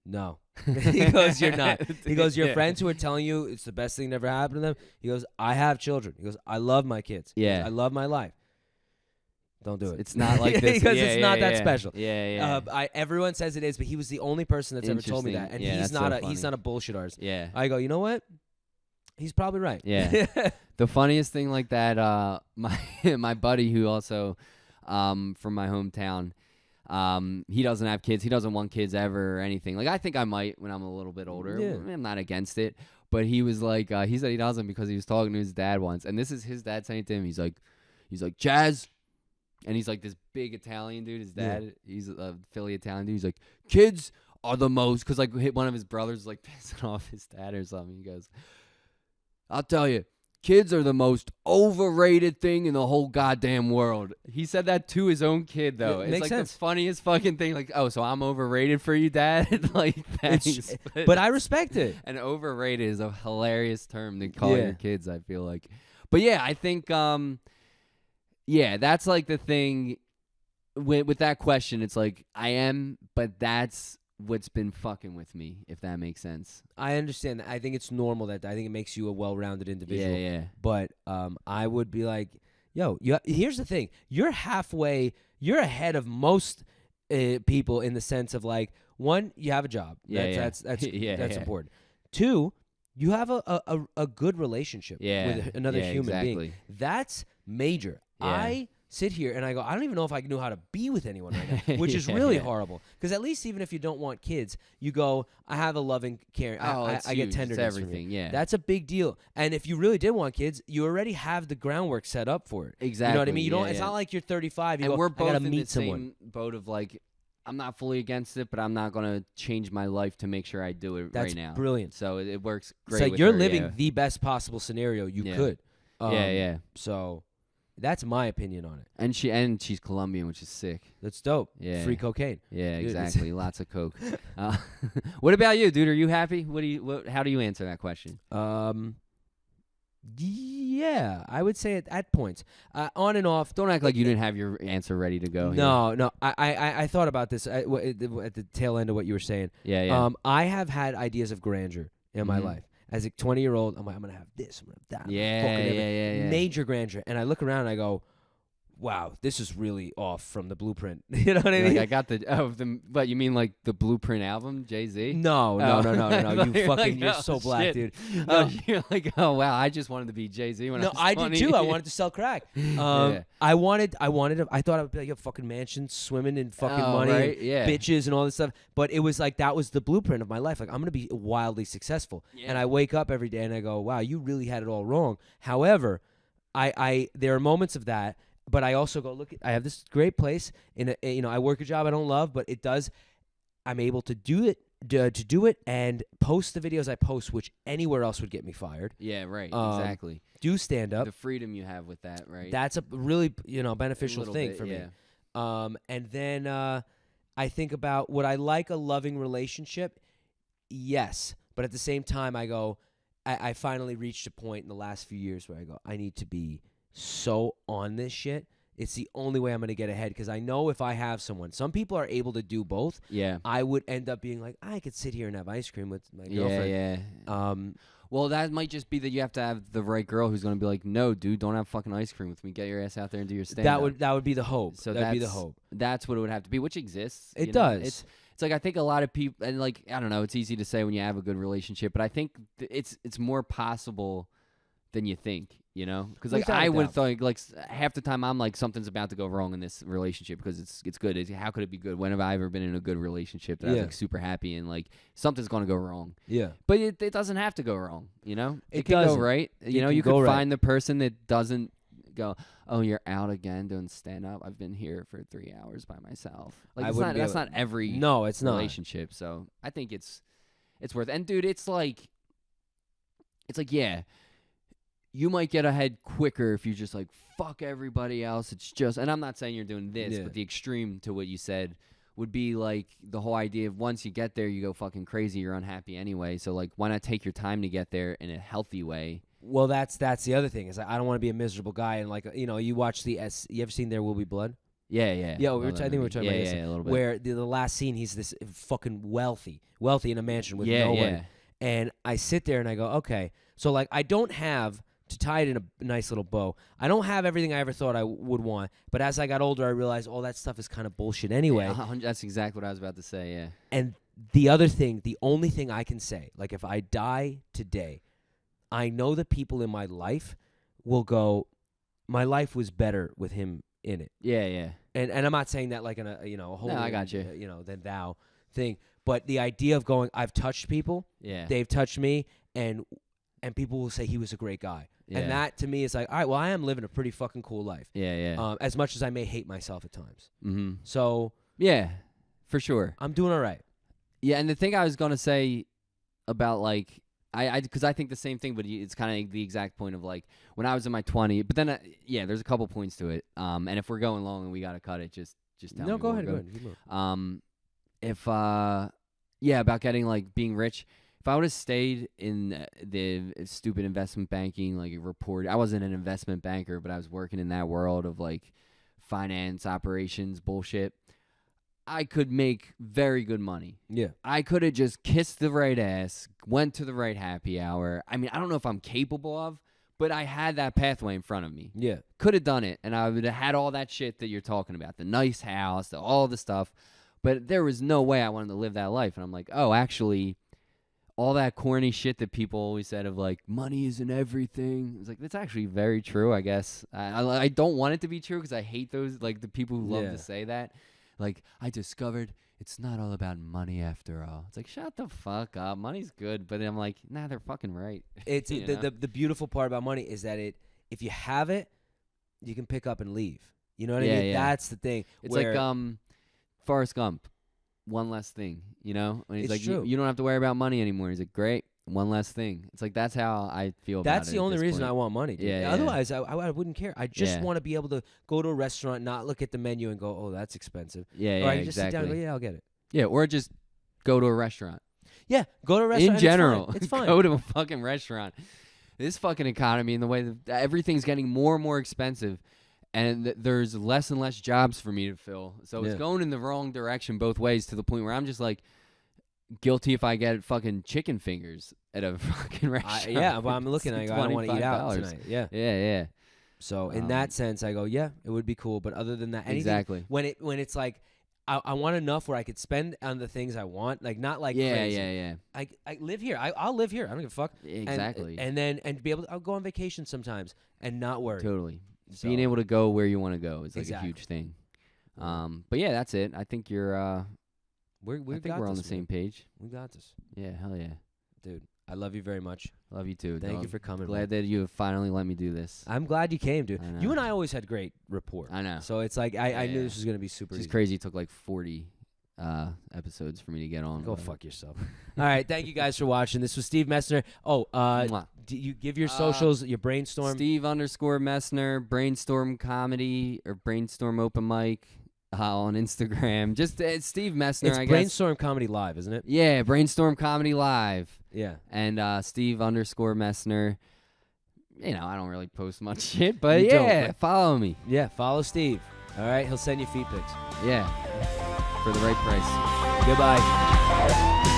no. He goes, you're not. He goes, your friends who are telling you it's the best thing that ever happened to them. He goes, I have children. He goes, I love my kids. Yeah. He goes, I love my life. Don't do it. It's not like this. Because it's not that special. Yeah. Everyone says it is, but he was the only person that's ever told me that. And Yeah, he's that's not so a bullshit artist. Yeah. I go, you know what? He's probably right. Yeah. The funniest thing like that, my buddy who also from my hometown, he doesn't have kids. He doesn't want kids ever or anything. Like, I think I might when I'm a little bit older. Yeah. I'm not against it. But he was like, he said he doesn't because he was talking to his dad once. And this is his dad saying to him, he's like, Jazz, and he's like this big Italian dude. His Yeah. dad, he's a Philly Italian dude. He's like, kids are the most, because like one of his brothers was, like pissing off his dad or something. He goes, I'll tell you, kids are the most overrated thing in the whole goddamn world. He said that to his own kid, though. It It's makes like sense. the funniest fucking thing. Like, oh, so I'm overrated for you, Dad? Like, thanks. But I respect it. And overrated is a hilarious term to call Yeah. your kids, I feel like. But yeah, I think, yeah, that's like the thing with that question. It's like, I am, but that's what's been fucking with me, if that makes sense. I understand that. I think it's normal that I think it makes you a well-rounded individual. Yeah, yeah. But I would be like, yo, here's the thing. You're ahead of most people in the sense of like, one, you have a job. That's Yeah, that's yeah. important. Two, you have a good relationship with another human being. exactly. That's major. Yeah. I sit here and I go, I don't even know if I knew how to be with anyone right now, which is Yeah, really yeah. horrible. Because at least even if you don't want kids, you go, I have a loving, caring, I get huge. It's tenderness from you. everything, yeah. That's a big deal. And if you really did want kids, you already have the groundwork set up for it. Exactly. You know what I mean? You don't. yeah, It's yeah. not like you're 35. You And go, we're I both gotta in meet the someone. same boat of like, I'm not fully against it, but I'm not gonna change my life to make sure I do it That's right now. brilliant. So it works It's great. like with you're her, living yeah. the best possible scenario you Yeah. could. Yeah. So that's my opinion on it. And she's Colombian, which is sick. That's dope. Yeah. Free cocaine. Yeah, Dude, it's- exactly. Lots of coke. What about you, dude? Are you happy? How do you answer that question? Yeah, I would say at points. On and off. Don't act like you didn't have your answer ready to go. No. I thought about this at the tail end of what you were saying. Here. Yeah. I have had ideas of grandeur in my Mhm. life. As a 20-year-old, I'm like, I'm gonna have this, I'm gonna have that. I'm gonna Yeah, fucking yeah, everything. yeah. Major grandeur, and I look around and I go, wow, this is really off from the blueprint. You know what I You're mean? like, I got but you mean like the Blueprint album, Jay-Z? No. Oh. You fucking, you're oh, so black, shit. dude. Oh, you're like, oh wow, I just wanted to be Jay-Z when I No, was I 20. did too. I wanted to sell crack. Yeah. I thought I would be like, yo, fucking mansion, swimming in fucking Oh, money, right? and Yeah. bitches and all this stuff. But it was like, that was the blueprint of my life. Like, I'm going to be wildly successful. Yeah. And I wake up every day and I go, wow, you really had it all wrong. However, there are moments of that, but I also go, look, I have this great place I work a job I don't love, but I'm able to do it and post the videos I post, which anywhere else would get me fired. Yeah, right. Exactly. Exactly. Do stand up. The freedom you have with that, right? That's a really beneficial Little thing bit, for me. yeah. And then I think about, would I like a loving relationship? Yes, but at the same time, I go, I finally reached a point in the last few years where I go, I need to be so on this shit. It's the only way I'm going to get ahead, because I know if I have someone, some people are able to do both. Yeah. I would end up being like, I could sit here and have ice cream with my Yeah, girlfriend. yeah. Well, that might just be that you have to have the right girl who's going to be like, no, dude, don't have fucking ice cream with me. Get your ass out there and do your stand-up. That would be the hope. So That'd be the hope. That's what it would have to be, which exists. It you know? does. It's like, I think a lot of people, and like, I don't know, it's easy to say when you have a good relationship, but I think it's more possible than you think, you know? Because like, Without a I would doubt. think, like, half the time I'm like, something's about to go wrong in this relationship because it's good. How could it be good? When have I ever been in a good relationship that I was Yeah. like super happy and like something's going to go wrong? Yeah. But it doesn't have to go wrong, you know? It can go doesn't. right. It You know, can you go could right. find the person that doesn't go, oh, you're out again doing stand up. I've been here for 3 hours by myself. Like, I it's wouldn't not, be that's able- not every No, it's not. relationship. So I think it's worth. And dude, it's like, yeah, you might get ahead quicker if you just like fuck everybody else. It's just, and I'm not saying you're doing this, Yeah. but the extreme to what you said would be like the whole idea of once you get there, you go fucking crazy. You're unhappy anyway. So like, why not take your time to get there in a healthy way? Well, that's the other thing, is I don't want to be a miserable guy, and like, you watch you ever seen There Will Be Blood? Yeah. Yeah, Love I that think we were movie. talking about yeah, this, yeah, a little bit. where the last scene, he's this fucking wealthy in a mansion with yeah, no yeah. one, and I sit there and I go, okay, so like, I don't have, to tie it in a nice little bow, I don't have everything I ever thought I would want, but as I got older, I realized all that stuff is kind of bullshit anyway. That's exactly what I was about to say. Yeah. And the other thing, the only thing I can say, like, if I die today, I know the people in my life will go, my life was better with him in it. Yeah, yeah. And I'm not saying that like in a a whole I got you. than thou thing, but the idea of going, I've touched people, Yeah. they've touched me, and people will say he was a great guy. Yeah. And that to me is like, all right, well, I am living a pretty fucking cool life. Yeah. As much as I may hate myself at times. Mm-hmm. So Yeah, for sure. I'm doing all right. Yeah, and the thing I was gonna say about like because I think the same thing, but it's kind of the exact point of like when I was in my 20s. But then there's a couple points to it. And if we're going long and we gotta cut it, just tell me. No, go when ahead. we're Go ahead. If about getting like being rich. If I would have stayed in the stupid investment banking, like I wasn't an investment banker, but I was working in that world of like finance operations bullshit. I could make very good money. Yeah. I could have just kissed the right ass, went to the right happy hour. I mean, I don't know if I'm capable of, but I had that pathway in front of me. Yeah. Could have done it, and I would have had all that shit that you're talking about, the nice house, all the stuff. But there was no way I wanted to live that life. And I'm like, oh, actually, all that corny shit that people always said of like, money isn't everything. It's like, that's actually very true, I guess. I don't want it to be true because I hate those, like the people who love to say that. Like, I discovered it's not all about money after all. It's like, shut the fuck up. Money's good. But I'm like, nah, they're fucking right. It's the beautiful part about money is that if you have it, you can pick up and leave. You know what I mean? Yeah. That's the thing. It's like Forrest Gump. One less thing, you know? When he's It's like, true. you don't have to worry about money anymore. He's like, great. One less thing. It's like, that's how I feel about it. That's the only reason I want money. Dude. Yeah, Otherwise, I wouldn't care. I just Yeah. want to be able to go to a restaurant, not look at the menu and go, oh, that's expensive. Yeah, Or I can just exactly. sit down and go, yeah, I'll get it. Yeah, or just go to a restaurant. Yeah, go to a restaurant. In general. It's fine. Go to a fucking restaurant. This fucking economy and the way that everything's getting more and more expensive, and there's less and less jobs for me to fill. So it's going in the wrong direction both ways to the point where I'm just like guilty if I get fucking chicken fingers at a fucking restaurant. Well, I'm looking at it. I don't want to eat out $25. tonight. Yeah. Yeah. So in that sense, I go, yeah, it would be cool. But other than that, anything, Exactly. when it's like, I want enough where I could spend on the things I want, like not like crazy. Yeah. I live here. I'll live here. I don't give a fuck. Exactly. And be able to, I'll go on vacation sometimes and not worry. Totally. So, Being able to go where you want to go is like Exactly. a huge thing. But yeah, that's it. I think you're. I think we're on the same page. We got this, Yeah, hell yeah, dude. I love you very much. love you too. Thank you dog. for coming. Glad that you have finally let me do this. I'm glad you came, dude. I know. You and I always had great rapport. I know. So it's like I knew Yeah. this was gonna be super It's easy. just crazy. It took like 40 episodes for me to get on. Go but- fuck yourself. All right, thank you guys for watching. This was Steve Messner. Oh, Mwah. do you give your socials, your brainstorm? Steve_Messner, Brainstorm Comedy or Brainstorm Open Mic on Instagram. Just it's Steve Messner, It's I guess. Brainstorm Comedy Live, isn't it? Yeah, Brainstorm Comedy Live. Yeah. And Steve_Messner. You know, I don't really post much shit, but You don't, yeah, but- follow me. Yeah, follow Steve. All right, he'll send you feet pics. Yeah, for the right price. Goodbye.